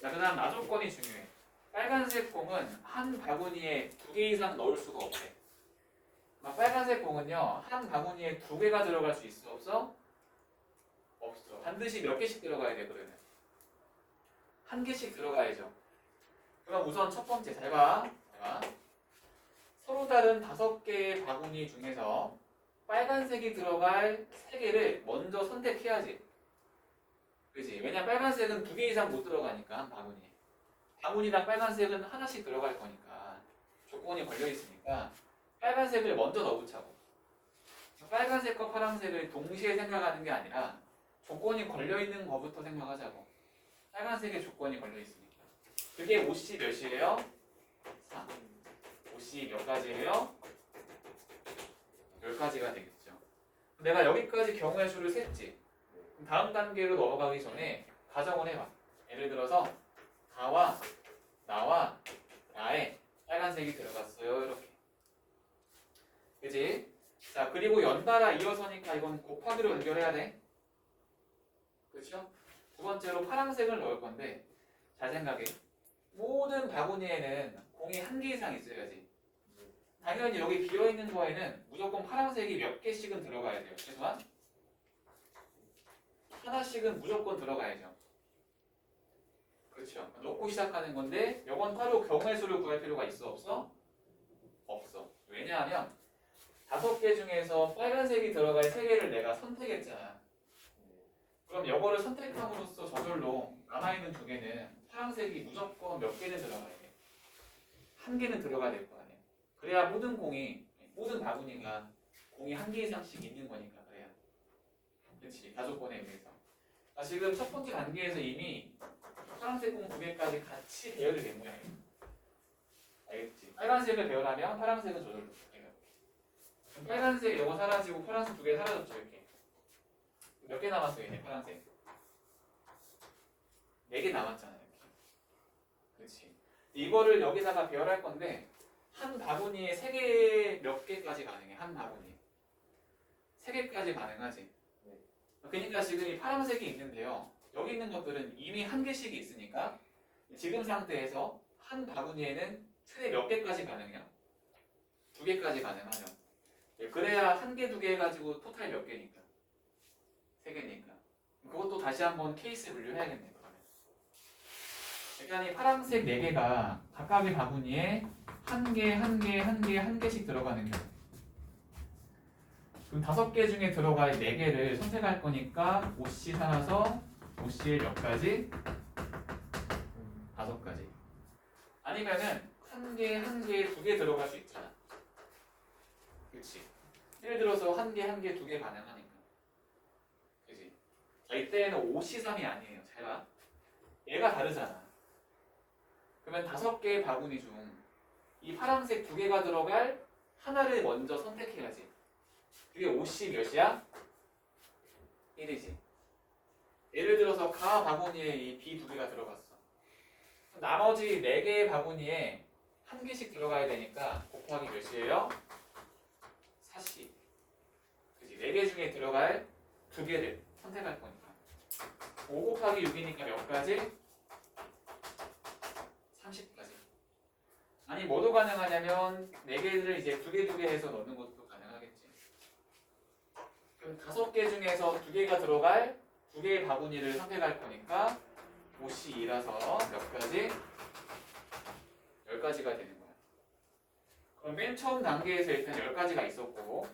자, 그 다음 나조건이 중요해. 빨간색 공은 한 바구니에 2개 이상 넣을 수가 없대. 빨간색 공은요, 한 바구니에 2개가 들어갈 수 있어? 없어? 없어. 반드시 몇 개씩 들어가야 돼, 그러면? 1개씩 들어가야죠. 그럼 우선 첫 번째, 잘 봐. 서로 다른 5개의 바구니 중에서 빨간색이 들어갈 3개를 먼저 선택해야지. 그지? 왜냐면 빨간색은 2개 이상 못 들어가니까, 한 바구니에. 바구니당 빨간색은 하나씩 들어갈 거니까. 조건이 걸려 있으니까 빨간색을 먼저 넣어붙자고. 빨간색과 파란색을 동시에 생각하는 게 아니라 조건이 걸려 있는 거부터 생각하자고. 빨간색에 조건이 걸려 있으니까. 그게 옷이 몇이에요? 3. 옷이 몇 가지예요? 10가지가 되겠죠. 내가 여기까지 경우의 수를 셌지. 그럼 다음 단계로 넘어가기 전에 가정을 해봐. 예를 들어서 다와 나와 나에 빨간색이 들어갔어요. 이렇게. 그지? 자, 그리고 연달아 이어서니까 이건 곱하기로 연결해야 돼. 그렇죠? 두 번째로 파란색을 넣을 건데 잘 생각해. 모든 바구니에는 공이 1개 이상 있어야지. 당연히 여기 비어있는 거에는 무조건 파란색이 몇 개씩은 들어가야 돼요. 최소한 하나씩은 무조건 들어가야죠. 그렇죠? 넣고 시작하는 건데 이건 따로 경우의 수를 구할 필요가 있어? 없어? 없어. 왜냐하면 5개 중에서 빨간색이 들어갈 3개를 내가 선택했잖아. 그럼 이거를 선택함으로써 저절로 남아있는 2개는 파란색이 무조건 몇 개는 들어가야 돼. 1개는 들어가야 될 거 아니야. 그래야 모든 바구니가 공이 1개 이상씩 있는 거니까 그래야. 그렇지. 가족권에 의해서. 지금 첫 번째 단계에서 이미 파란색 공 2개까지 같이 배열이 된 모양이에요. 알겠지? 빨간색을 배열하면 파란색은 저절로. 빨간색 이거 사라지고 파란색 2개 사라졌죠. 이렇게. 몇 개 남았어요, 이제 파란색? 4개 남았잖아요. 이렇게. 그렇지. 이거를 여기다가 배열할 건데 한 바구니에 3개 몇 개까지 가능해. 한 바구니. 3개까지 가능하지. 네. 그러니까 지금 이 파란색이 있는데요. 여기 있는 것들은 이미 1개씩이 있으니까 지금 상태에서 한 바구니에는 최대 몇 개까지 가능해요? 2개까지 가능하죠. 그래야 1개, 2개 해가지고 토탈 몇 개니까? 3개니까. 그것도 다시 한번 케이스 분류해야겠네요. 그러면. 일단 이 파란색 4개가 각각의 바구니에 1개, 1개, 1개, 1개씩 들어가는 경우. 그럼 5개 중에 들어갈 4개를 선택할 거니까 OC 살아서 OC에 몇 가지? 5가지. 아니면은 1개, 1개, 2개 들어갈 수 있잖아. 그치? 예를 들어서 1개, 1개, 2개 가능하니까. 그치? 자, 이때는 5C3이 아니에요. 잘 봐. 얘가 다르잖아. 그러면 5개의 바구니 중 이 파란색 2개가 들어갈 하나를 먼저 선택해야지. 그게 50 몇이야? 1이지. 예를 들어서 가 바구니에 이 B 2개가 들어갔어. 나머지 4개의 바구니에 1개씩 들어가야 되니까 곱하기 몇이에요? 4C. 그치? 4개 중에 들어갈 2개를 선택할 거니까. 5 곱하기 6이니까 몇 가지? 30가지. 아니 뭐도 가능하냐면 4개를 이제 2개 해서 넣는 것도 가능하겠지. 그럼 5개 중에서 2개가 들어갈 2개의 바구니를 선택할 거니까 5C2라서 몇 가지? 10가지가 되는 거야. 그럼 맨 처음 단계에서 일단 10가지가 있었고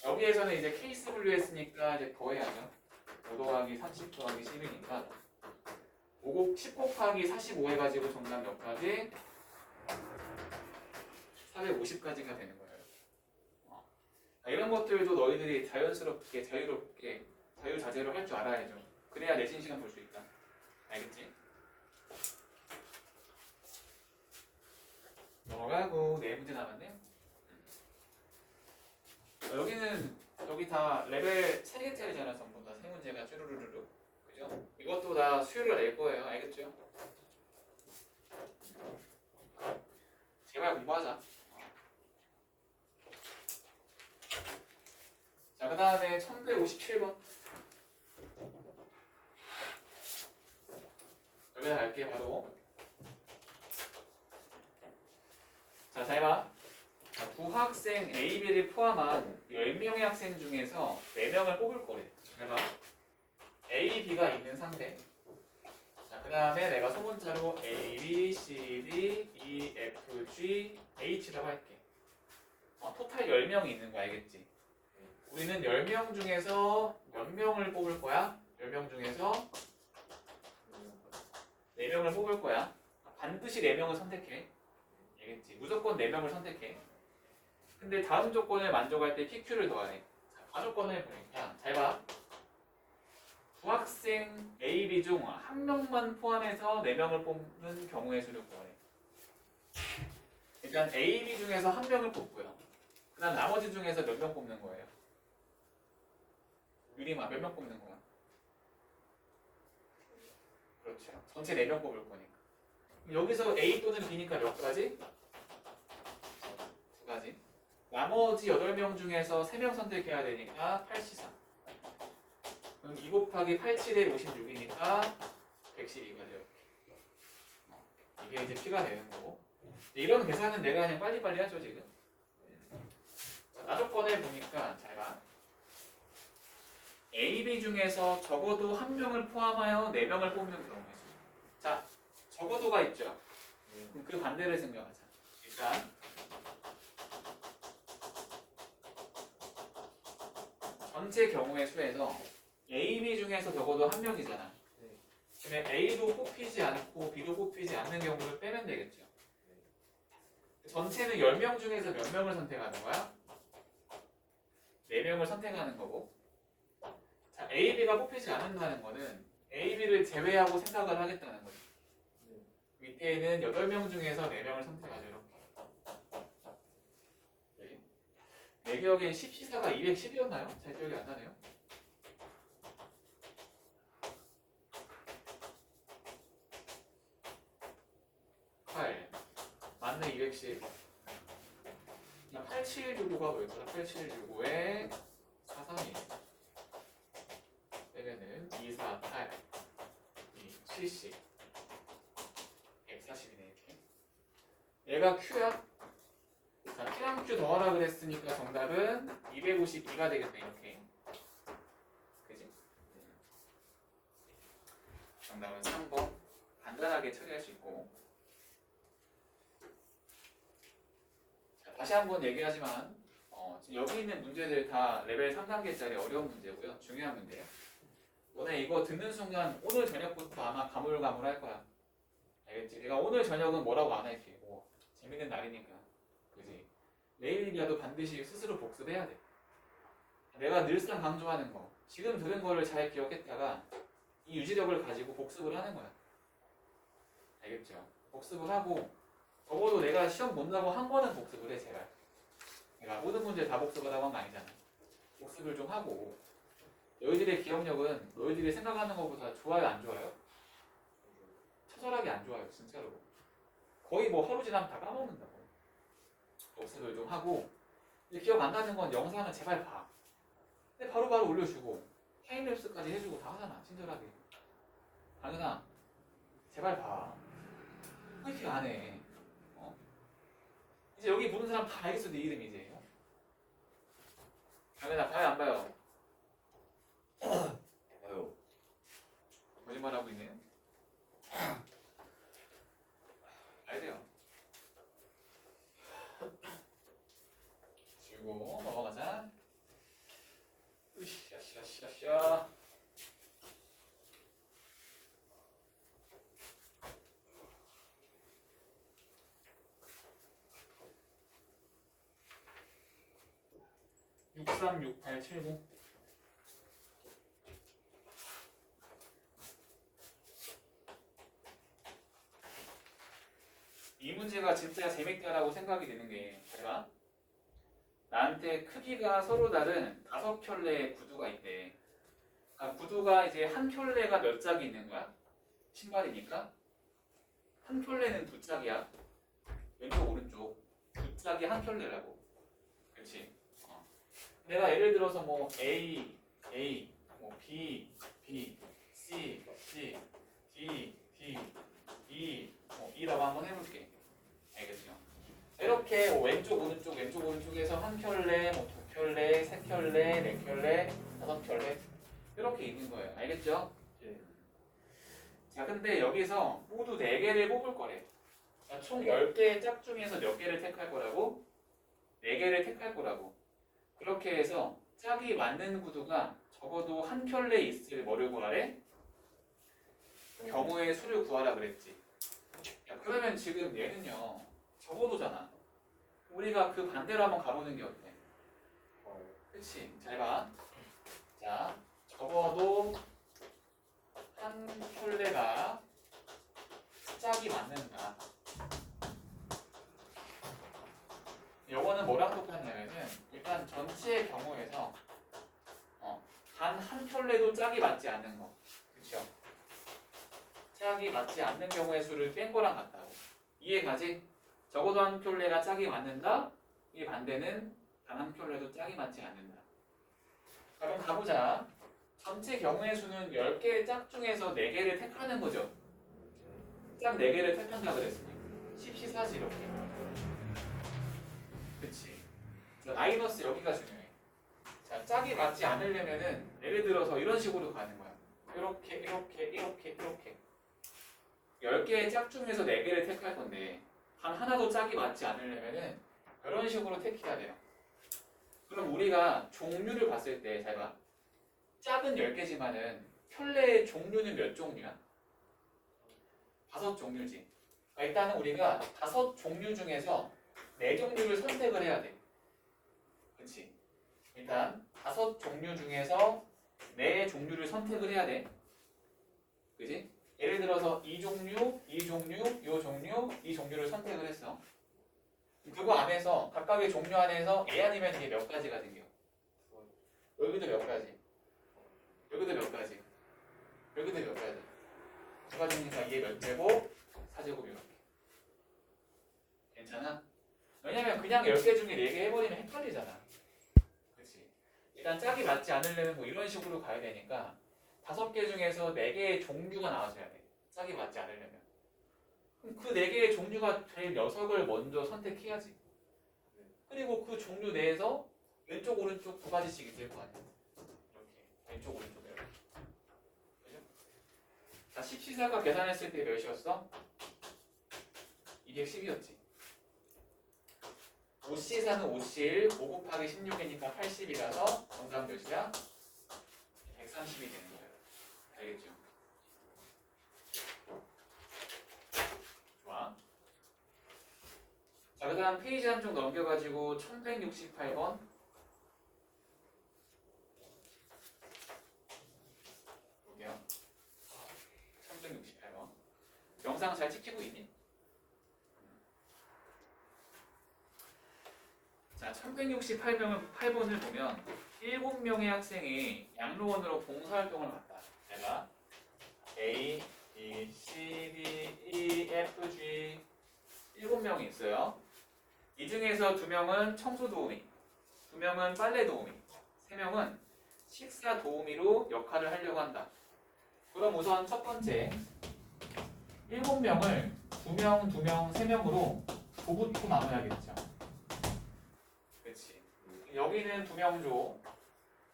여기에서는 이제 케이스 분류했으니까 이제 더해야죠. 5 더하기 30 더하기 10이니까 10 곱하기 45 해가지고 정답 몇 가지? 450가지가 되는 거예요. 이런 것들도 너희들이 자연스럽게 자유롭게 자유자재로 할 줄 알아야죠. 그래야 내신 시간 볼 수 있다. 알겠지? 넘어가고 4문제 남았네. 여기는 여기 다 레벨 3개짜리잖아. 전부 다 3문제가 쭈루루루루. 그죠? 이것도 다 수요를 낼 거예요. 알겠죠? 제발 공부하자. 자, 그 다음에 1157번. 여기다 갈게 바로. 자, 잘 봐. 자, 부학생 A, B를 포함한 10명의 학생 중에서 4명을 뽑을 거래. 잘 봐. A, B가 있는 상태. 자, 그 다음에 내가 소문자로 A, B, C, D, E, F, G, H라고 할게. 토탈 10명이 있는 거 알겠지? 우리는 10명 중에서 몇 명을 뽑을 거야? 10명 중에서 4명을 뽑을 거야. 반드시 4명을 선택해. 알겠지? 무조건 4명을 선택해. 근데 다음 조건을 만족할 때 PQ를 더하래. 자, 가조건을 보니까 잘 봐. 부학생 A, B 중 1명만 포함해서 4명을 뽑는 경우의 수를 구하래. 일단 A, B 중에서 1명을 뽑고요. 그 다음 나머지 중에서 몇 명 뽑는 거예요? 유림아 몇 명 뽑는 거야? 그렇죠. 전체 4명 뽑을 거니까. 여기서 A 또는 B니까 몇 가지? 2가지. 나머지 8명 중에서 3명 선택해야 되니까 8C3. 그럼 2 곱하기 87에 56이니까 112가 돼요. 이게 이제 P가 되는 거고. 이런 계산은 내가 그냥 빨리빨리 하죠 지금. 자, 나조건을 보니까 잘 봐. A, B 중에서 적어도 1명을 포함하여 4명을 뽑는 경우이죠. 자, 적어도가 있죠. 그럼 그 반대를 생각하자. 일단 전체 경우의 수에서 A, B 중에서 적어도 1명이잖아. 그러면 A도 뽑히지 않고 B도 뽑히지 않는 경우를 빼면 되겠죠. 전체는 10명 중에서 몇 명을 선택하는 거야? 4명을 선택하는 거고. 자, A, B가 뽑히지 않는다는 거는 A, B를 제외하고 생각을 하겠다는 거죠. 밑에는 8명 중에서 4명을 선택하죠. 이렇게. 내 기억엔 10시사가 210이었나요? 잘 기억이 안 나네요. 맞네, 210. 8765가 뭐였더라? 8765에 432 빼면은 248 70 140이네 이렇게. 얘가 Q야. 자, P랑 Q 더하라 그랬으니까 정답은 252가 되겠네 이렇게. 그지? 정답은 3번. 간단하게 처리할 수 있고. 자, 다시 한번 얘기하지만 지금 여기 있는 문제들 다 레벨 3단계짜리 어려운 문제고요. 중요한 문제예요. 너네 이거 듣는 순간 오늘 저녁부터 아마 가물가물할 거야. 알겠지? 내가 오늘 저녁은 뭐라고 안 할게. 뭐 재밌는 날이니까. 그지? 내일이라도 반드시 스스로 복습해야 돼. 내가 늘상 강조하는 거. 지금 들은 거를 잘 기억했다가 이 유지력을 가지고 복습을 하는 거야. 알겠죠? 복습을 하고 적어도 내가 시험 본다고 한 번은 복습을 해 제발. 내가 모든 문제 다 복습을 하고 한 거 아니잖아. 복습을 좀 하고 너희들의 기억력은 너희들이 생각하는 것보다 좋아요 안 좋아요? 처절하게 안 좋아요 진짜로. 거의 뭐 하루 지나면 다 까먹는다고. 복습을 좀 하고 기억 안 나는 건 영상은 제발 봐. 근데 바로바로 올려주고 타임랩스까지 해주고 다 하잖아 친절하게. 당연아 제발 봐. 왜 이렇게 안 해? 이제 여기 보는 사람 다 알겠어 네 이름 이제. 당연아 봐요 안 봐요? 봐요. 거짓말하고 있네요. 봐야 돼요. 지우고 넘어가자. 으쌰. 636879. 이 문제가 진짜 재밌다라고 생각이 드는 게 제가 나한테 크기가 서로 다른 5켤레의 구두가 있대. 구두가 이제 한 켤레가 몇 짝이 있는 거야? 신발이니까 한 켤레는 2짝이야. 왼쪽 오른쪽 2짝이 한 켤레라고. 그렇지? 내가 예를 들어서 뭐 A, 뭐 B, C, D, E, 뭐 E라고 한번 해볼게. 알겠죠? 이렇게 왼쪽 오른쪽에서 한 켤레, 뭐 2켤레, 3켤레, 4켤레, 5켤레 이렇게 있는 거예요. 알겠죠? 예. 자, 근데 여기서 모두 4개를 뽑을 거래. 자, 총 10개의 짝 중에서 몇 개를 택할 거라고? 4개를 택할 거라고. 그렇게 해서 짝이 맞는 구두가 적어도 한 켤레 있을 뭐를 구하래? 경우의 수를 구하라 그랬지. 야, 그러면 지금 얘는요 적어도잖아. 우리가 그 반대로 한번 가보는 게 어때? 그치? 잘 봐. 자, 적어도 한 켤레가 짝이 맞는다. 요거는 뭐랑 똑같냐면은 일단 전체의 경우에서 단 한 켤레도 짝이 맞지 않는 거. 그쵸? 짝이 맞지 않는 경우의 수를 뺀 거랑 같다고. 이해가지? 적어도 한 켤레가 짝이 맞는다. 이 반대는 단 한 켤레도 짝이 맞지 않는다. 그럼 가보자. 전체 경우의 수는 10개의 짝 중에서 4개를 택하는 거죠. 짝 4개를 택한다 그랬으니까 10시4지 이렇게. 그치? 마이너스 여기가 중요해. 자, 짝이 맞지 않으려면은 예를 들어서 이런 식으로 가는 거야. 이렇게 10개의 짝 중에서 4개를 택할 건데 단 하나도 짝이 맞지 않으려면은 이런 식으로 택해야 돼요. 그럼 우리가 종류를 봤을 때 잘 봐. 짝은 10개지만은 켤레의 종류는 몇 종류야? 5종류지. 일단은 우리가 5종류 중에서 4종류를 선택을 해야 돼. 그치? 일단 5종류 중에서 4종류를 선택을 해야 돼. 그치? 예를 들어서 이 종류, 이 종류를 선택을 했어. 그거 안에서 각각의 종류 안에서 A 아니면 이게 몇 가지가 생겨? 여기도 몇 가지? 여기도 몇 가지? 여기도 몇 가지? 두 가지니까 이게 몇 제곱? 4제곱 이렇게. 괜찮아? 왜냐면 그냥 10개 중에 4개 해버리면 헷갈리잖아. 그치? 일단 짝이 맞지 않으려면 뭐 이런 식으로 가야 되니까 5개 중에서 4개의 종류가 나와줘야 돼. 짝이 맞지 않으려면. 그럼 그 4개의 종류가 될 녀석을 먼저 선택해야지. 그리고 그 종류 내에서 왼쪽 오른쪽 2가지씩 있을 거 아니야. 이렇게 왼쪽 오른쪽 이렇게. 그죠? 자, 10시사가 계산했을 때 몇이었어? 210이었지. 5시사는 57, 5 곱하기 16이니까 80이라서 정답 몇이야? 130이 되는 거예요. 알겠죠? 좋아. 자, 그 다음 페이지 한 쪽 넘겨가지고 1168번. 볼게요. 1168번. 영상 잘 찍히고 있니? 자, 1168번을 보면 7명의 학생이 양로원으로 봉사활동을 갔다. 제가 A, B, C, D, E, F, G 7명이 있어요. 이 중에서 2명은 청소 도우미, 2명은 빨래 도우미, 3명은 식사 도우미로 역할을 하려고 한다. 그럼 우선 첫 번째 7명을 2명, 2명, 3명으로 조부터 나눠야겠죠. 그렇지. 여기는 2명 조,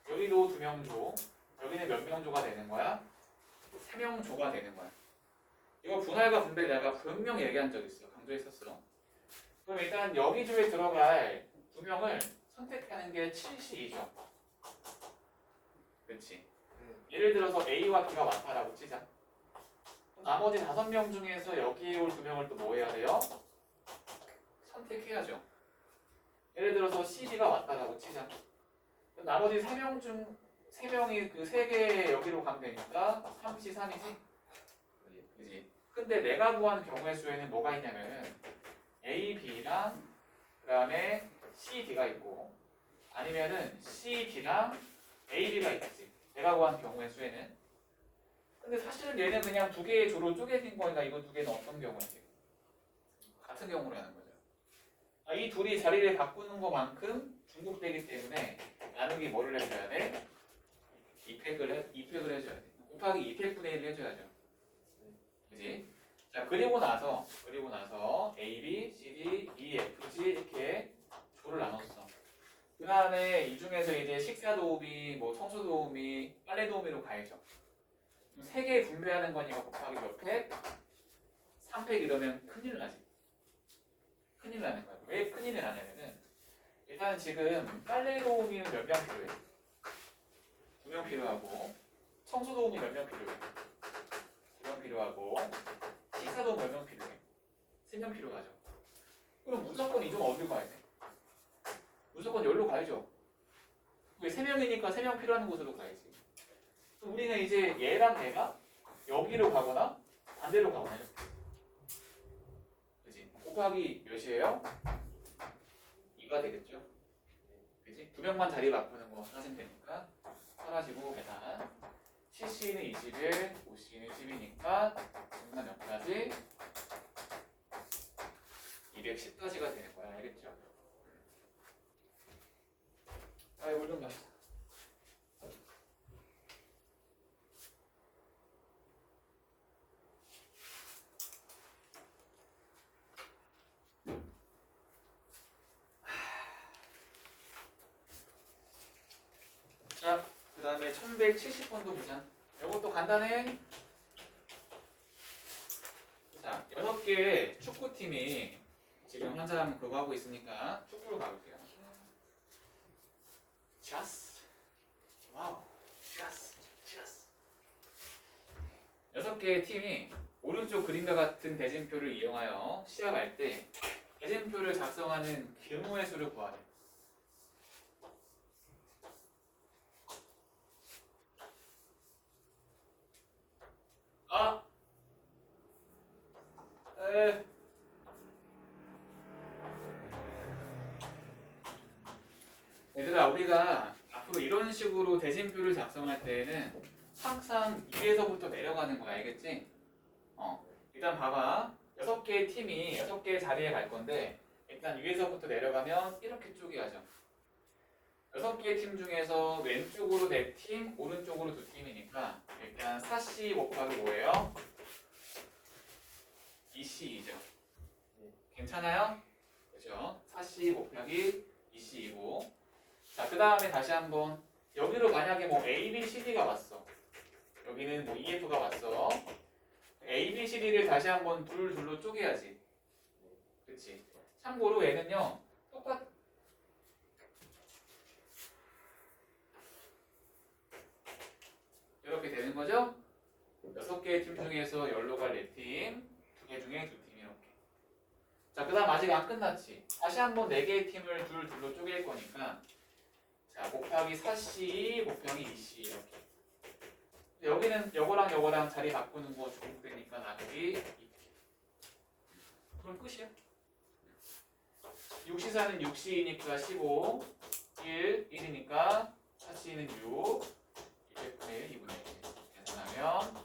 여기도 2명 조, 여기는 몇 명 조가 되는 거야? 3명 조가 되는 거야. 이거 분할과 분배 내가 분명 얘기한 적 있어. 강조했었어. 그럼 일단 여기 조에 들어갈 2명을 선택하는 게 7시이죠. 그렇지. 예를 들어서 A와 B가 맞다라고 치자. 나머지 5명 중에서 여기에 올 2명을 또 뭐 해야 돼요? 선택해야죠. 예를 들어서 C, D가 맞다라고 치자. 나머지 3명 중 3명이 그 3개 여기로 가면 되니까 3시 3이지. 그지? 근데 내가 구한 경우의 수에는 뭐가 있냐면은 A, B랑 그 다음에 C, D가 있고 아니면은 C, D랑 A, B가 있지. 내가 구한 경우의 수에는. 근데 사실은 얘는 그냥 2개의 조로 쪼개진 거니까 이거 2개는 어떤 경우지? 같은 경우로 하는 거죠. 이 둘이 자리를 바꾸는 것만큼 중복되기 때문에 나누기 뭐를 해줘야 돼? 2팩을 해줘야 돼. 곱하기 2팩분의 1을 해줘야죠. 그지? 자, 그리고 나서 A, B, C, D, E, F, G 이렇게 조를 나눴어. 그 다음에 이 중에서 이제 식사 도우미, 뭐 청소 도우미, 빨래 도우미로 가야죠. 3개 분배하는 거니까 곱하기 몇 팩? 3팩 이러면 큰일 나지. 큰일 나는 거야. 왜 큰일이 나냐면은 일단 지금 빨래 도우미는 몇 명 필요해? 2명 필요하고 청소 도우미 몇 명 필요해? 2명 필요하고 식사 도우미 몇 명 필요해? 3명 필요하죠. 그럼 무조건 이 중 어디로 가야 돼? 무조건 여기로 가야죠. 왜 3명이니까 3명 필요한 곳으로 가야지. 그럼 우리는 이제 얘랑 얘가 여기로 가거나 반대로 가거나 이렇게. 그치? 곱하기 몇이에요? 2가 되겠죠? 그치? 2명만 자리 바꾸는 거 하시면 되니까 사라지고 계산 7C는 21, 5C는 10이니까 정답 몇 가지? 210까지가 되는 거야. 알겠죠? 물 좀 마시자. 자, 그 다음에 1170번도 보자. 이것도 간단해. 자, 6개의 축구팀이 지금 한참 그거 하고 있으니까 축구로 가볼게요. 샤스. 와우. 샤스. 6개의 팀이 오른쪽 그림과 같은 대진표를 이용하여 시합할 때 대진표를 작성하는 규모의 수를 구하래. 얘들아, 우리가 앞으로 이런 식으로 대진표를 작성할 때에는 항상 위에서부터 내려가는 거야. 알겠지? 일단 봐봐. 6개의 팀이 6개의 자리에 갈 건데 일단 위에서부터 내려가면 이렇게 쪼개야죠. 6개의 팀 중에서 왼쪽으로 4팀, 오른쪽으로 2팀이니까 일단 4C 곱하기 뭐예요? 2C이죠. 괜찮아요? 그죠? 4C 곱하기 2C이고. 자, 그 다음에 다시 한번 여기로 만약에 뭐 A, B, C, D가 왔어. 여기는 뭐 EF가 왔어. A, B, C, D를 다시 한번 둘로 쪼개야지. 그치? 참고로 얘는요, 이렇게 되는 거죠? 6개의 팀 중에서 연로가 4팀, 2개 중에 2팀 이렇게. 자, 그 다음 아직 안 끝났지? 다시 한번 4개의 팀을 둘로 쪼갤 거니까 자, 곱하기 4C 곱하기 2C 이렇게. 여기는 요거랑 자리 바꾸는 거 중복되니까 나누기 2. 그럼 끝이야. 6C4는 6C이니까 15, 1이니까 4C는 6, 2분의 1, 2분의 1. 계산하면